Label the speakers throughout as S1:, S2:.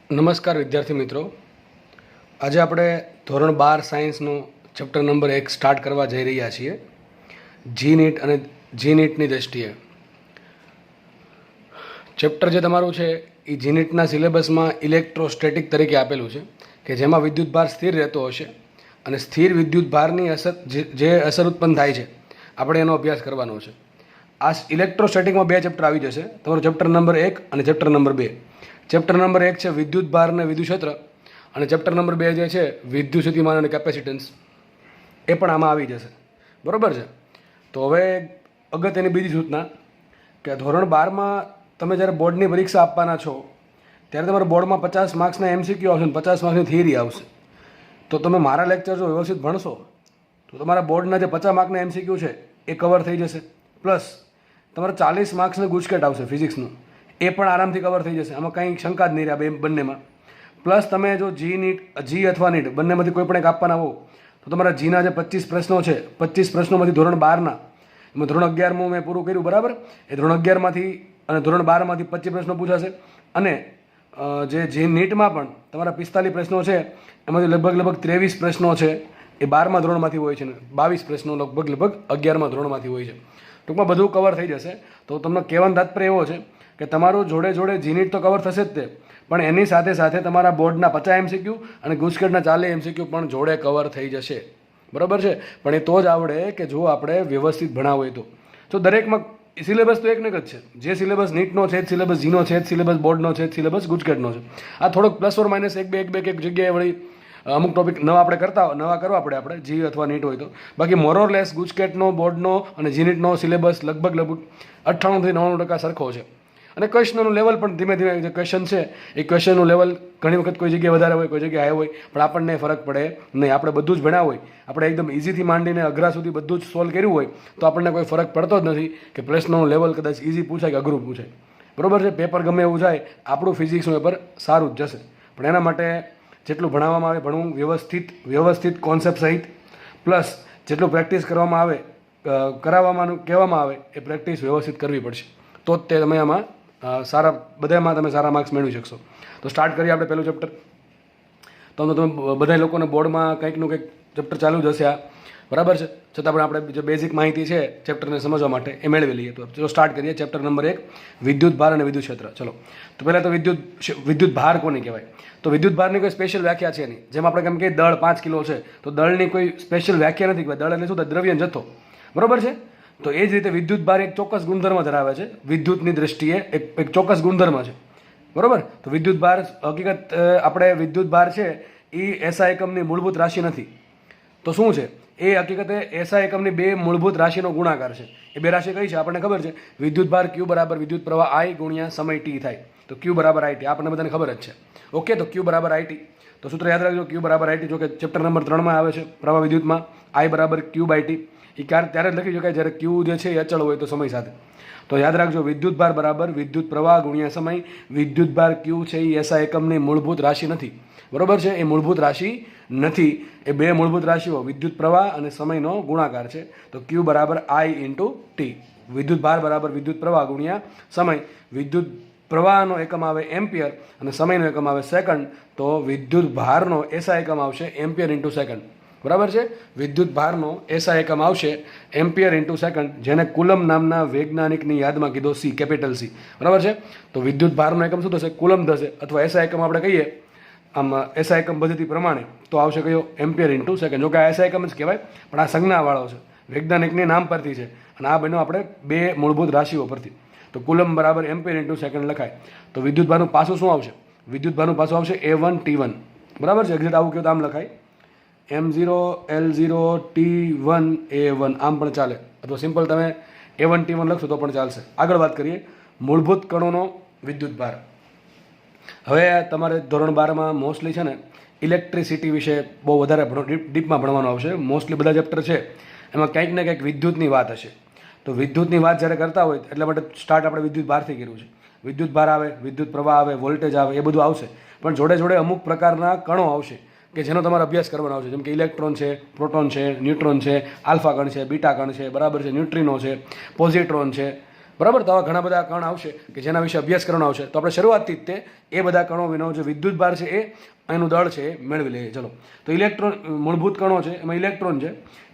S1: નમસ્કાર વિદ્યાર્થી મિત્રો, આજે આપણે ધોરણ 12 સાયન્સનું ચેપ્ટર નંબર 1 સ્ટાર્ટ કરવા જઈ રહ્યા છીએ. જી નીટ અને જી નીટની દ્રષ્ટિએ ચેપ્ટર જે તમારું છે એ જી નીટના સિલેબસમાં ઇલેક્ટ્રોસ્ટેટિક તરીકે આપેલું છે કે જેમાં વિદ્યુતભાર સ્થિર રહેતો હશે અને સ્થિર વિદ્યુતભારની અસર જે અસર ઉત્પન્ન થાય છે આપણે એનો અભ્યાસ કરવાનો છે. આ ઇલેક્ટ્રોસ્ટેટિકમાં 2 ચેપ્ટર આવી જશે, તમારું ચેપ્ટર નંબર 1 અને ચેપ્ટર નંબર 2. ચેપ્ટર નંબર 1 છે વિદ્યુતભાર અને વિદ્યુતક્ષેત્ર અને ચેપ્ટર નંબર 2 જે છે વિદ્યુતસ્થિતિમાન અને કેપેસિટન્સ, એ પણ આમાં આવી જશે. બરાબર છે. તો હવે અગત્યની બીજી સૂચના કે ધોરણ 12માં તમે જ્યારે બોર્ડની પરીક્ષા આપવાના છો ત્યારે તમારા બોર્ડમાં 50 માર્ક્સના એમસીક્યુ આવશે અને 50 માર્ક્સની થિયરી આવશે. તો તમે મારા લેક્ચર જો વ્યવસ્થિત ભણશો તો તમારા બોર્ડના જે 50 માર્કના એમસીક્યુ છે એ કવર થઈ જશે. પ્લસ તમારે 40 માર્ક્સનું ગુજકેટ આવશે ફિઝિક્સનું, એ પણ આરામથી કવર થઈ જશે. આમાં કંઈ શંકા જ નહીં રહે બંનેમાં. પ્લસ તમે જો જી અથવા નીટ બંનેમાંથી કોઈ પણ એક આપવાના હો તો તમારા જીના જે 25 પ્રશ્નો છે, 25 પ્રશ્નોમાંથી ધોરણ 12ના, એમાં ધોરણ 11માં મેં પૂરું કર્યું બરાબર, એ ધોરણ 11માંથી અને ધોરણ 12માંથી 25 પ્રશ્નો પૂછાશે. અને જે નીટમાં પણ તમારા 45 પ્રશ્નો છે એમાંથી લગભગ 23 પ્રશ્નો છે એ 12મા ધોરણમાંથી હોય છે ને 22 પ્રશ્નો લગભગ 11મા ધોરણમાંથી હોય છે. ટૂંકમાં બધું કવર થઈ જશે. તો તમને કહેવાનો તાત્પર્ય એવો છે કે તમારું જોડે જોડે જી નીટ તો કવર થશે જ તે, પણ એની સાથે સાથે તમારા બોર્ડના 50 એમસીક્યુ અને ગુજકેટના 40 એમસીક્યુ પણ જોડે કવર થઈ જશે. બરાબર છે. પણ એ તો જ આવડે કે જો આપણે વ્યવસ્થિત ભણાવ હોય તો દરેકમાં સિલેબસ તો એક ને એક જ છે. જે સિલેબસ નીટનો છે, સિલેબસ જીનો છે, સિલેબસ બોર્ડનો છે, સિલેબસ ગુજકેટનો છે. આ થોડોક પ્લસ ઓર માઇનસ એક જગ્યાએ વળી અમુક ટોપિક નવા કરવા પડે આપણે જી અથવા નીટ હોય તો. બાકી મોરઓર લેસ ગુજકેટનો, બોર્ડનો અને જી નીટનો સિલેબસ લગભગ 98 થી 99% સરખો છે. અને ક્વેશ્ચનનું લેવલ પણ ધીમે ધીમે જે ક્વેશ્ચન છે એ ક્વેશ્ચનનું લેવલ ઘણી વખત કોઈ જગ્યાએ વધારે હોય, કોઈ જગ્યાએ હાઈ હોય, પણ આપણને ફરક પડે નહીં. આપણે બધું જ ભણ્યા હોય, આપણે એકદમ ઇઝીથી માંડીને અઘરા સુધી બધું જ સોલ્વ કર્યું હોય તો આપણને કોઈ ફરક પડતો જ નથી કે પ્રશ્નનું લેવલ કદાચ ઇઝી પૂછાય કે અઘરું પૂછાય. બરાબર છે. પેપર ગમે એવું જાય, આપણું ફિઝિક્સનું પેપર સારું જ જશે. પણ એના માટે જેટલું ભણાવવામાં આવે ભણવું વ્યવસ્થિત કોન્સેપ્ટ સહિત, પ્લસ જેટલું પ્રેક્ટિસ કરવામાં આવે, કહેવામાં આવે એ પ્રેક્ટિસ વ્યવસ્થિત કરવી પડશે. તો જ તે તમે આમાં બધામાં તમે સારા માર્ક્સ મેળવી શકશો. તો સ્ટાર્ટ કરીએ આપણે પહેલું ચેપ્ટર. તો તમે બધા લોકોને બોર્ડમાં કંઈકનું કંઈક ચેપ્ટર ચાલુ જ હશે આ, બરાબર છે. છતાં પણ આપણે જે બેઝિક માહિતી છે ચેપ્ટરને સમજવા માટે એ મેળવી લઈએ. તો ચલો સ્ટાર્ટ કરીએ. ચેપ્ટર નંબર 1 વિદ્યુતભાર અને વિદ્યુત ક્ષેત્ર. ચલો તો પહેલાં તો વિદ્યુતભાર કોને કહેવાય? તો વિદ્યુતભારની કોઈ સ્પેશિયલ વ્યાખ્યા છે નહીં. જેમ આપણે કેમ કે દળ 5 કિલો છે તો દળની કોઈ સ્પેશિયલ વ્યાખ્યા નથી કે દળ એટલે શું? દ્રવ્ય જથ્થો. બરાબર છે. તો એ જ રીતે વિદ્યુતભાર એક ચોક્કસ ગુણધર્મ ધરાવે છે. વિદ્યુતની દ્રષ્ટિએ એક ચોક્કસ ગુણધર્મ છે. બરાબર. તો વિદ્યુતભાર હકીકત આપણે વિદ્યુતભાર છે એ એસઆઈ એકમની મૂળભૂત રાશિ નથી. તો શું છે એ? હકીકતે એસઆઈ એકમની 2 મૂળભૂત રાશિનો ગુણાકાર છે. એ 2 રાશિ કઈ છે આપણને ખબર છે? વિદ્યુતભાર ક્યુ બરાબર વિદ્યુત પ્રવાહ આઈ ગુણ્યા સમય ટી થાય. તો ક્યુ બરાબર આઈટી આપણને બધાને ખબર જ છે. ઓકે. તો ક્યુ બરાબર આઈટી. તો સૂત્ર યાદ રાખજો, ક્યુ બરાબર આઈટી. જો કે ચેપ્ટર નંબર 3માં આવે છે પ્રવાહ વિદ્યુતમાં આઈ બરાબર ક્યુ બાય ટી. એ ત્યારે જ લખી શકાય જ્યારે ક્યુ જે છે એ અચળ હોય તો સમય સાથે. તો યાદ રાખજો વિદ્યુતભાર બરાબર વિદ્યુત પ્રવાહ ગુણ્યા સમય. વિદ્યુતભાર ક્યુ છે એ એસઆઈ એકમની મૂળભૂત રાશિ નથી. બરાબર છે. એ મૂળભૂત રાશિ નથી. એ 2 મૂળભૂત રાશિઓ વિદ્યુત પ્રવાહ અને સમયનો ગુણાકાર છે. તો ક્યુ બરાબર આઈ ઇન્ટુ ટી. વિદ્યુતભાર બરાબર વિદ્યુત પ્રવાહ ગુણ્યા સમય. વિદ્યુત પ્રવાહનો એકમ આવે એમ્પિયર અને સમયનો એકમ આવે સેકન્ડ. તો વિદ્યુત ભારનો એસઆઈ એકમ આવશે એમ્પિયર ઇન્ટુ સેકન્ડ. બરાબર છે. વિદ્યુત ભારનો એસઆઈ એકમ આવશે એમ્પિયર ઇન્ટુ સેકન્ડ, જેને કુલમ નામના વૈજ્ઞાનિકની યાદમાં કીધો સી, કેપિટલ સી. બરાબર છે. તો વિદ્યુત ભારનો એકમ શું થશે? કુલમ થશે. અથવા એસઆઈ એકમ આપણે કહીએ આમ એસઆઈ એકમ પદ્ધતિ પ્રમાણે તો આવશે કયો? Ampere into second. જો કે આ એસઆઈ એકમ જ કહેવાય પણ આ સંજ્ઞાવાળો છે, વૈજ્ઞાનિકની નામ પરથી છે. અને આ બન્યો આપણે 2 મૂળભૂત રાશિઓ પરથી. તો કુલમ બરાબર એમ્પિયર ઇન્ટુ સેકન્ડ લખાય. તો વિદ્યુતભારનું પાછું શું આવશે? વિદ્યુતભારનું પાછું આવશે A1 T1. બરાબર છે. એક્ઝેક્ટ આવું કહો તો આમ લખાય M0 L0 T1 A1, આમ પણ ચાલે. અથવા સિમ્પલ તમે A1 T1 લખશો તો પણ ચાલશે. આગળ વાત કરીએ મૂળભૂત કણોનો વિદ્યુતભાર. હવે તમારે ધોરણ 12માં મોસ્ટલી છે ને ઇલેક્ટ્રિસિટી વિશે બહુ વધારે ડીપમાં ભણવાનું આવશે. મોસ્ટલી બધા ચેપ્ટર છે એમાં કંઈક ને કંઈક વિદ્યુતની વાત હશે. તો વિદ્યુતની વાત જ્યારે કરતા હોય એટલા માટે સ્ટાર્ટ આપણે વિદ્યુતભારથી કર્યું છે. વિદ્યુતભાર આવે, વિદ્યુત પ્રવાહ આવે, વોલ્ટેજ આવે, એ બધું આવશે. પણ જોડે જોડે અમુક પ્રકારના કણો આવશે કે જેનો તમારે અભ્યાસ કરવાનો આવશે. જેમ કે ઇલેક્ટ્રોન છે, પ્રોટોન છે, ન્યુટ્રોન છે, આલ્ફા કણ છે, બીટા કણ છે, બરાબર છે, ન્યુટ્રિનો છે, પોઝિટ્રોન છે, બરાબર. તો આવા ઘણા બધા કણ આવશે કે જેના વિશે અભ્યાસ કરવાનો આવશે. તો આપણે શરૂઆતથી જ તે એ બધા કણો વિનો જે વિદ્યુત ભાર છે એનું દળ છે એ મેળવી લઈએ. ચલો, તો ઇલેક્ટ્રોન મૂળભૂત કણો છે, એમાં ઇલેક્ટ્રોન છે.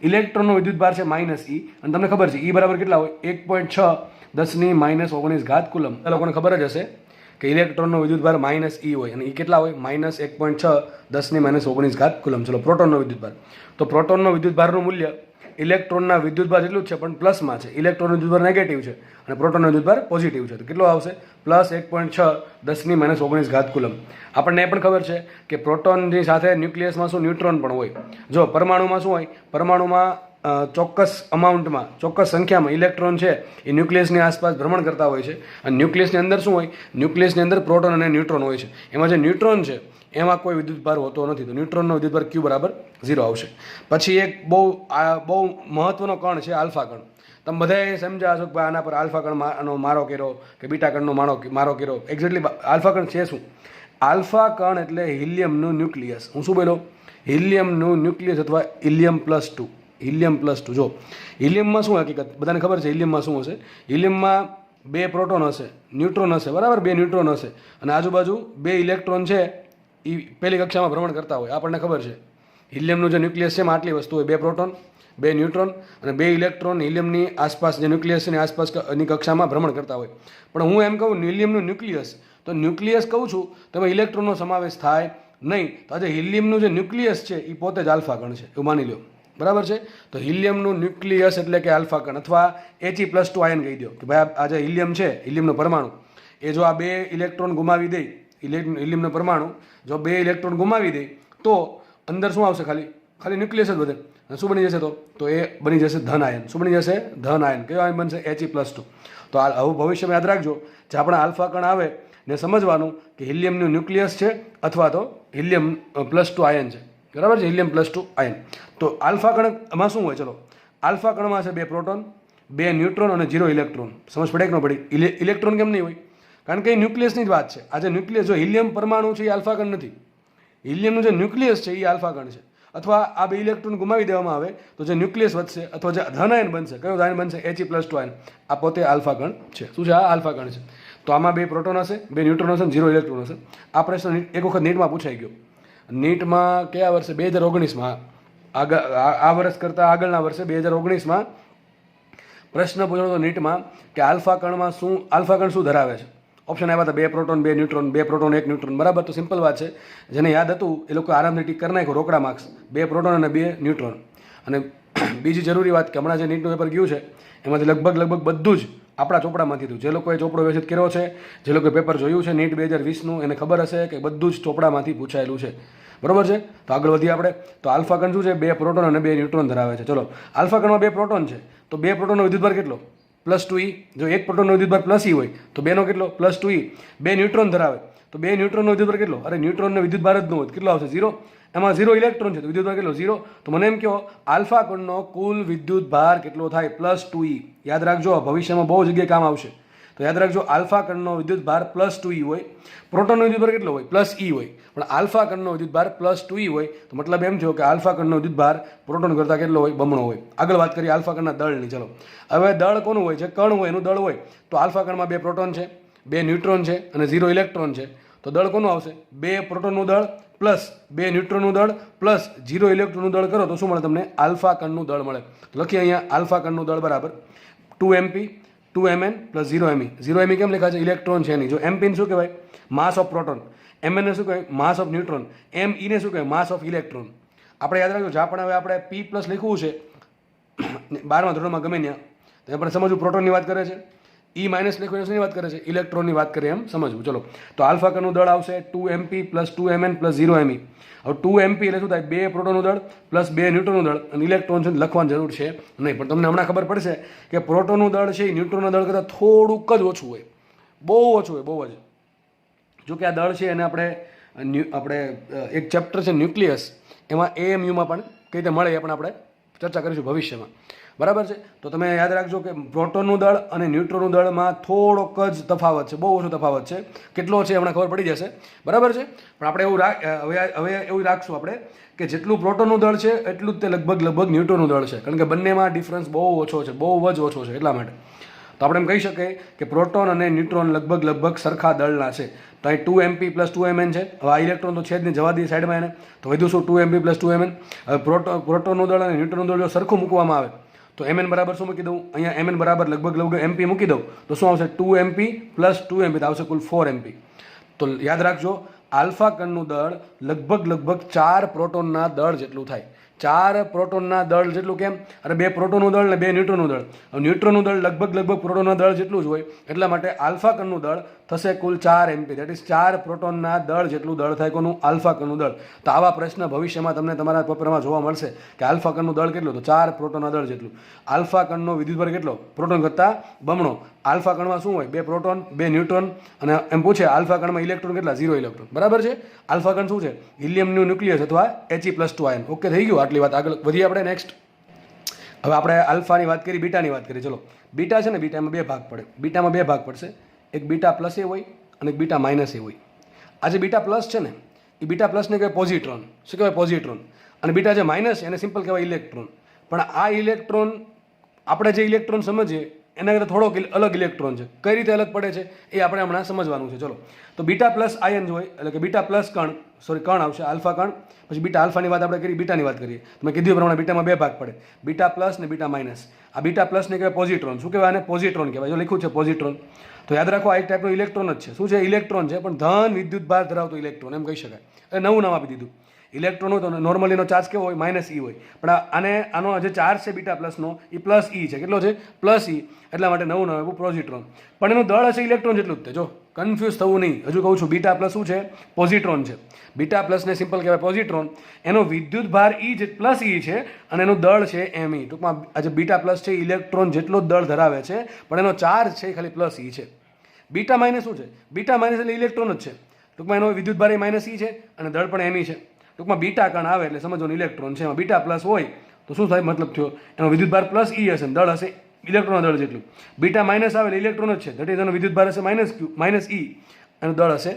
S1: ઇલેક્ટ્રોનનો વિદ્યુત ભાર છે -E, અને તમને ખબર છે E બરાબર કેટલા હોય? 1.6 10⁻⁻⁹ કુલમ. આ લોકોને ખબર જ હશે કે ઇલેક્ટ્રોનનો વિદ્યુત ભાર -E હોય, અને E કેટલા હોય? -1.6 10⁻⁻⁹ કુલમ. ચલો, પ્રોટોનનો વિદ્યુત ભાર. તો પ્રોટોનનો વિદ્યુત ભારનું મૂલ્ય ઇલેક્ટ્રોનના વિદ્યુત ભાર જેટલું જ છે, પણ પ્લસમાં છે. ઇલેક્ટ્રોનનો વિદ્યુત ભાર નેગેટિવ છે અને પ્રોટોનનો વિદ્યુત ભાર પોઝિટિવ છે. તો કેટલો આવશે? +1.6 10⁻⁻⁹ કુલમ. આપણને એ પણ ખબર છે કે પ્રોટોનની સાથે ન્યુક્લિયસમાં શું ન્યુટ્રોન પણ હોય. જો પરમાણુમાં શું હોય? પરમાણુમાં ચોક્કસ અમાઉન્ટમાં, ચોક્કસ સંખ્યામાં ઇલેક્ટ્રોન છે એ ન્યુક્લિયસની આસપાસ ભ્રમણ કરતા હોય છે. અને ન્યુક્લિયસની અંદર શું હોય? ન્યુક્લિયસની અંદર પ્રોટોન અને ન્યુટ્રોન હોય છે. એમાં જે ન્યુટ્રોન છે એમાં કોઈ વિદ્યુત ભાર હોતો નથી. તો ન્યુટ્રોનનો વિદ્યુત ભાર Q બરાબર 0 આવશે. પછી એક બહુ મહત્વનો કણ છે આલ્ફા કણ. તમે બધાએ સમજ્યા છો કે ભાઈ આના પર આલ્ફા કણનો મારો કર્યો કે બીટા કણનો મારો કર્યો. એક્ઝેક્ટલી આલ્ફા કણ છે શું? આલ્ફા કણ એટલે હિલિયમનું ન્યુક્લિયસ. હું શું બોલો? હિલિયમનું ન્યુક્લિયસ અથવા હિલિયમ+2. હિલિયમ+2. જો હિલિયમમાં શું હકીકત બધાને ખબર છે? હિલિયમમાં શું હશે? હિલિયમમાં 2 પ્રોટોન હશે, ન્યુટ્રોન હશે, બરાબર? 2 ન્યુટ્રોન હશે અને આજુબાજુ 2 ઇલેક્ટ્રોન છે એ પહેલી કક્ષામાં ભ્રમણ કરતા હોય. આપણને ખબર છે હિલિયમનું જે ન્યુક્લિયસ છે એમાં આટલી વસ્તુ હોય: 2 પ્રોટોન, 2 ન્યુટ્રોન અને 2 ઇલેક્ટ્રોન હિલિયમની આસપાસ, જે ન્યુક્લિયસ છે એની આસપાસની કક્ષામાં ભ્રમણ કરતા હોય. પણ હું એમ કહું હિલિયમનું ન્યુક્લિયસ, તો ન્યુક્લિયસ કહું છું તો એમાં ઇલેક્ટ્રોનનો સમાવેશ થાય નહીં. તો આજે હિલિયમનું જે ન્યુક્લિયસ છે એ પોતે જ આલ્ફા કણ છે, એવું માની લો. બરાબર છે? તો હિલિયમનું ન્યુક્લિયસ એટલે કે આલ્ફા કણ, અથવા He+2 આયન કહી દો કે ભાઈ આ જે હિલિયમ છે, હિલિયમનો પરમાણુ, એ જો આ 2 ઇલેક્ટ્રોન ગુમાવી દે, હિલિયમનો પરમાણુ જો 2 ઇલેક્ટ્રોન ગુમાવી દે તો અંદર શું આવશે? ખાલી ન્યુક્લિયસ જ વધે. અને શું બની જશે? તો એ બની જશે ધન આયન. શું બની જશે? ધન આયન. કયો આયન બનશે? He+2. તો હવે ભવિષ્યમાં યાદ રાખજો, જે આપણા આલ્ફા કણ આવે ને સમજવાનું કે હિલિયમનું ન્યુક્લિયસ છે અથવા તો હિલિયમ+2 આયન છે. બરાબર છે? હિલિયમ+2 આયન. તો આલ્ફા કણમાં શું હોય? ચલો, આલ્ફા કણમાં છે 2 પ્રોટોન, 2 ન્યુટ્રોન અને 0 ઇલેક્ટ્રોન. સમજ પડે કે ન પડી? ઇલેક્ટ્રોન કેમ નહીં હોય? કારણ કે એ ન્યુક્લિયસની જ વાત છે. આ જે ન્યુક્લિયસ, જો હિલિયમ પરમાણુ છે એ આલ્ફા કણ નથી. હિલિયમનું જે ન્યુક્લિયસ છે એ આલ્ફા કણ છે. અથવા આ 2 ઇલેક્ટ્રોન ગુમાવી દેવામાં આવે તો જે ન્યુક્લિયસ વધશે અથવા જે ધન આયન બનશે, કયો આયન બનશે? He+2 ion. આ પોતે આલ્ફા કણ છે. શું છે? આ આલ્ફા કણ છે. તો આમાં 2 પ્રોટોન હશે, 2 ન્યુટ્રોન હશે, 0 ઇલેક્ટ્રોન હશે. આ પ્રશ્ન એક વખત નીટમાં પૂછાઈ ગયો. નીટમાં કયા વર્ષે? 2019માં. આ વર્ષ કરતાં આગળના વર્ષે 2019માં પ્રશ્ન પૂછ્યો હતો નીટમાં કે આલ્ફા કણમાં આલ્ફા કણ શું ધરાવે છે? ઓપ્શન આવ્યા હતા 2 પ્રોટોન, 2 ન્યુટ્રોન, 2 પ્રોટોન, 1 ન્યુટ્રોન. બરાબર? તો સિમ્પલ વાત છે. જેને યાદ હતું એ લોકો આરામથી ટીક કરી નાખ્યો, રોકડા માર્ક્સ. 2 પ્રોટોન અને 2 ન્યુટ્રોન. અને બીજી જરૂરી વાત કે હમણાં જે નીટનું પેપર ગયું છે એમાંથી લગભગ બધું જ આપણા ચોપડામાંથી હતું. જે લોકોએ ચોપડો વ્યવસ્થિત કર્યો છે, જે લોકોએ પેપર જોયું છે નીટ 2020નું, એને ખબર હશે કે બધું જ ચોપડામાંથી પૂછાયેલું છે. બરાબર છે? તો આગળ વધીએ આપણે. તો આલ્ફા કણ શું છે? 2 પ્રોટોન અને 2 ન્યુટ્રોન ધરાવે છે. ચલો, આલ્ફા કણમાં 2 પ્રોટોન છે, તો 2 પ્રોટોનનો વિદ્યુતભાર કેટલો? +2E. જો 1 પ્રોટોનનો વિદ્યુતભાર +E હોય તો 2નો કેટલો? +2E. 2 ન્યુટ્રોન ધરાવે તો 2 ન્યુટ્રોનનો વિદ્યુતભાર કેટલો? અરે ન્યુટ્રોનનો વિદ્યુતભાર જ ન હોય કેટલો આવશે? 0. એમાં 0 ઇલેક્ટ્રોન છે તો વિદ્યુતભાર કેટલો? 0. તો મને એમ કહો આલ્ફા કણનો કુલ વિદ્યુતભાર કેટલો થાય? +2E. યાદ રાખજો, ભવિષ્યમાં બહુ જગ્યાએ કામ આવશે. તો યાદ રાખજો, આલ્ફા કણનો વિદ્યુતભાર +2E હોય. પ્રોટોનનો વિદ્યુતભાર કેટલો હોય? +E હોય. પણ આલ્ફા કણનો વિદ્યુતભાર +2E હોય તો મતલબ એમ થયો કે આલ્ફા કણનો વિદ્યુતભાર પ્રોટોન કરતાં કેટલો હોય? બમણો હોય. આગળ વાત કરીએ આલ્ફા કણના દળની. ચલો, હવે દળ કોનું હોય? જે કણ હોય એનું દળ હોય. તો આલ્ફા કણમાં 2 પ્રોટોન છે, 2 ન્યુટ્રોન છે અને 0 ઇલેક્ટ્રોન છે. તો દળ કોનું આવશે? 2 પ્રોટોનનું દળ પ્લસ 2 ન્યુટ્રોનનું દળ પ્લસ 0 ઇલેક્ટ્રોનનું દળ કરો તો શું મળે તમને? આલ્ફા કણનું દળ મળે. તો લખીએ અહીંયા આલ્ફા કણનું દળ બરાબર 2mp 2mn + 0me. 0me કેમ લખાય છે? ઇલેક્ટ્રોન છે એની. જો mp ને શું કહેવાય? માસ ઓફ પ્રોટોન. mn ને શું કહેવાય? માસ ઓફ ન્યુટ્રોન. me ને શું કહેવાય? માસ ઓફ ઇલેક્ટ્રોન. આપણે યાદ રાખજો, જ્યાં પણ હવે આપણે p+ લખવું છે 12મા ધોરણમાં ગમે ત્યાં, તો આપણે સમજવું પ્રોટોનની વાત કરે છે. E- લખવું શેની વાત કરે છે? ઇલેક્ટ્રોનની વાત કરીએ એમ સમજવું. ચલો, તો આલ્ફા કણનું દળ આવશે 2mp + 2mn + 0me. હવે 2mp એટલે શું થાય? 2 પ્રોટોનનું દળ પ્લસ 2 ન્યુટ્રોનનું દળ, અને ઇલેક્ટ્રોન છે લખવાની જરૂર છે નહીં. પણ તમને હમણાં ખબર પડશે કે પ્રોટોનનું દળ છે એ ન્યુટ્રોનના દળ કરતાં થોડુંક જ ઓછું હોય, બહુ ઓછું હોય, બહુ જ. જો કે આ દળ છે એને આપણે એક ચેપ્ટર છે ન્યુક્લિયસ, એમાં AMUમાં પણ કઈ રીતે મળે એ પણ આપણે ચર્ચા કરીશું ભવિષ્યમાં. બરાબર છે? તો તમે યાદ રાખજો કે પ્રોટોનનું દળ અને ન્યુટ્રોનનું દળમાં થોડોક જ તફાવત છે, બહુ ઓછો તફાવત છે. કેટલો છે હમણાં ખબર પડી જશે. બરાબર છે? પણ આપણે હવે એવું રાખશું આપણે કે જેટલું પ્રોટોનનું દળ છે એટલું જ તે લગભગ ન્યુટ્રોનનું દળ છે. કારણ કે બંનેમાં ડિફરન્સ બહુ ઓછો છે, બહુ જ ઓછો છે એટલા માટે. તો આપણે એમ કહી શકીએ કે પ્રોટોન અને ન્યુટ્રોન લગભગ સરખા દળના છે. તો અહીં 2mp + 2mn છે. હવે આ ઇલેક્ટ્રોન તો છે જ નહીં, જવા દઈએ સાઈડમાં એને. તો વધ્યું શું? 2mp + 2mn. હવે પ્રોટોનનું દળ અને ન્યુટ્રોનનું દળ જો સરખું મૂકવામાં આવે તો mn બરાબર શું મૂકી દઉં? અહીંયા mn બરાબર લગભગ mp મૂકી દઉં તો શું આવશે? 2mp + 2mp તો આવશે કુલ 4mp. તો યાદ રાખજો, આલ્ફા કણનું દળ લગભગ 4 પ્રોટોનના દળ જેટલું થાય. 4 પ્રોટોનના દળ જેટલું કેમ? અરે 2 પ્રોટોનનું દળ ને 2 ન્યુટ્રોનનું દળ. ન્યુટ્રોનનું દળ લગભગ પ્રોટોનના દળ જેટલું જ હોય. એટલા માટે આલ્ફા કણનું દળ થશે કુલ 4mp. દેટ ઇઝ 4 પ્રોટોનના દળ જેટલું દળ થાય કોનું? આલ્ફા કણનું દળ. તો આવા પ્રશ્ન ભવિષ્યમાં તમને તમારા પેપરમાં જોવા મળશે કે આલ્ફા કણનું દળ કેટલું? તો 4 પ્રોટોનના દળ જેટલું. આલ્ફા કણનો વિદ્યુતભાર કેટલો? પ્રોટોન કરતાં બમણો. આલ્ફા કણમાં શું હોય? 2 પ્રોટોન 2 ન્યુટ્રોન. અને એમ પૂછે આલ્ફા કણમાં ઇલેક્ટ્રોન કેટલા? 0 ઇલેક્ટ્રોન. બરાબર છે. આલ્ફા કણ શું છે? હિલિયમનું ન્યુક્લિયસ અથવા He+2 આયન. ઓકે, થઈ ગયું. આટલી વાત. આગળ વધીએ આપણે નેક્સ્ટ. હવે આપણે આલ્ફાની વાત કરી, બીટાની વાત કરીએ. ચલો, બીટા છે ને, બીટામાં 2 ભાગ પડે. બીટામાં 2 ભાગ પડશે. એક બીટા પ્લસ એ હોય અને એક બીટા માઇનસ એ હોય. આ જે બીટા પ્લસ છે ને, એ બીટા પ્લસને કહેવાય પોઝિટ્રોન. શું કહેવાય? પોઝિટ્રોન. અને બીટા જે માઇનસ છે એને સિમ્પલ કહેવાય ઇલેક્ટ્રોન. પણ આ ઇલેક્ટ્રોન, આપણે જે ઇલેક્ટ્રોન સમજીએ એના કરતાં થોડોક અલગ ઇલેક્ટ્રોન છે. કઈ રીતે અલગ પડે છે એ આપણે હમણાં સમજવાનું છે. ચલો, તો બીટા પ્લસ આયન હોય એટલે કે બીટા પ્લસ કણ આવશે, આલ્ફા કણ. પછી બીટા આલ્ફાની વાત આપણે કરી, બીટાની વાત કરીએ. મેં કીધું પ્રમાણે બીટામાં 2 ભાગ પડે, બીટા પ્લસ ને બીટા માઇનસ. આ બીટા પ્લસને કહેવાય પોઝિટ્રોન. શું કહેવાય? આને પોઝિટ્રોન કહેવાય. જો લખ્યું છે પોઝિટ્રોન, તો યાદ રાખો આ એક ટાઈપનો ઇલેક્ટ્રોન જ છે. શું છે? ઇલેક્ટ્રોન છે, પણ ધન વિદ્યુતભાર ધરાવતો ઇલેક્ટ્રોન એમ કહી શકાય. એટલે નવું નામ આપી દીધું. ઇલેક્ટ્રોન હોય તો નોર્મલીનો ચાર્જ કેવો હોય? -e હોય. પણ આનો જે ચાર્જ છે બીટા પ્લસનો એ +e છે. કેટલો છે? +e. એટલા માટે નવું નામ આપ્યું પોઝિટ્રોન. પણ એનું દળ હશે ઇલેક્ટ્રોન જેટલું જ તે. જો કન્ફ્યુઝ થવું નહીં. હજુ કહું છું, બીટા પ્લસ શું છે? પોઝિટ્રોન છે. બીટા પ્લસને સિમ્પલ કહેવાય પોઝિટ્રોન. એનો વિદ્યુતભાર +e છે અને એનું દળ છે me. ટૂંકમાં આ જે બીટા પ્લસ છે ઇલેક્ટ્રોન જેટલો જ દળ ધરાવે છે, પણ એનો ચાર્જ છે ખાલી +e છે. બીટા માઇનસ શું છે? બીટા માઇનસ એટલે ઇલેક્ટ્રોન જ છે. ટૂંકમાં એનો વિદ્યુતભાર -e છે અને દળ પણ me છે. ટૂંકમાં બીટા કણ આવે એટલે સમજવાનું ઇલેક્ટ્રોન છે. એમાં બીટા પ્લસ હોય તો શું થાય? મતલબ થયો એનો વિદ્યુતભાર +e હશે, દળ હશે ઇલેક્ટ્રોનના દળ જેટલું. બીટા માઇનસ આવે એટલે ઇલેક્ટ્રોન જ છે. દેટ ઇઝ એનો વિદ્યુતભાર હશે -e એનું દળ હશે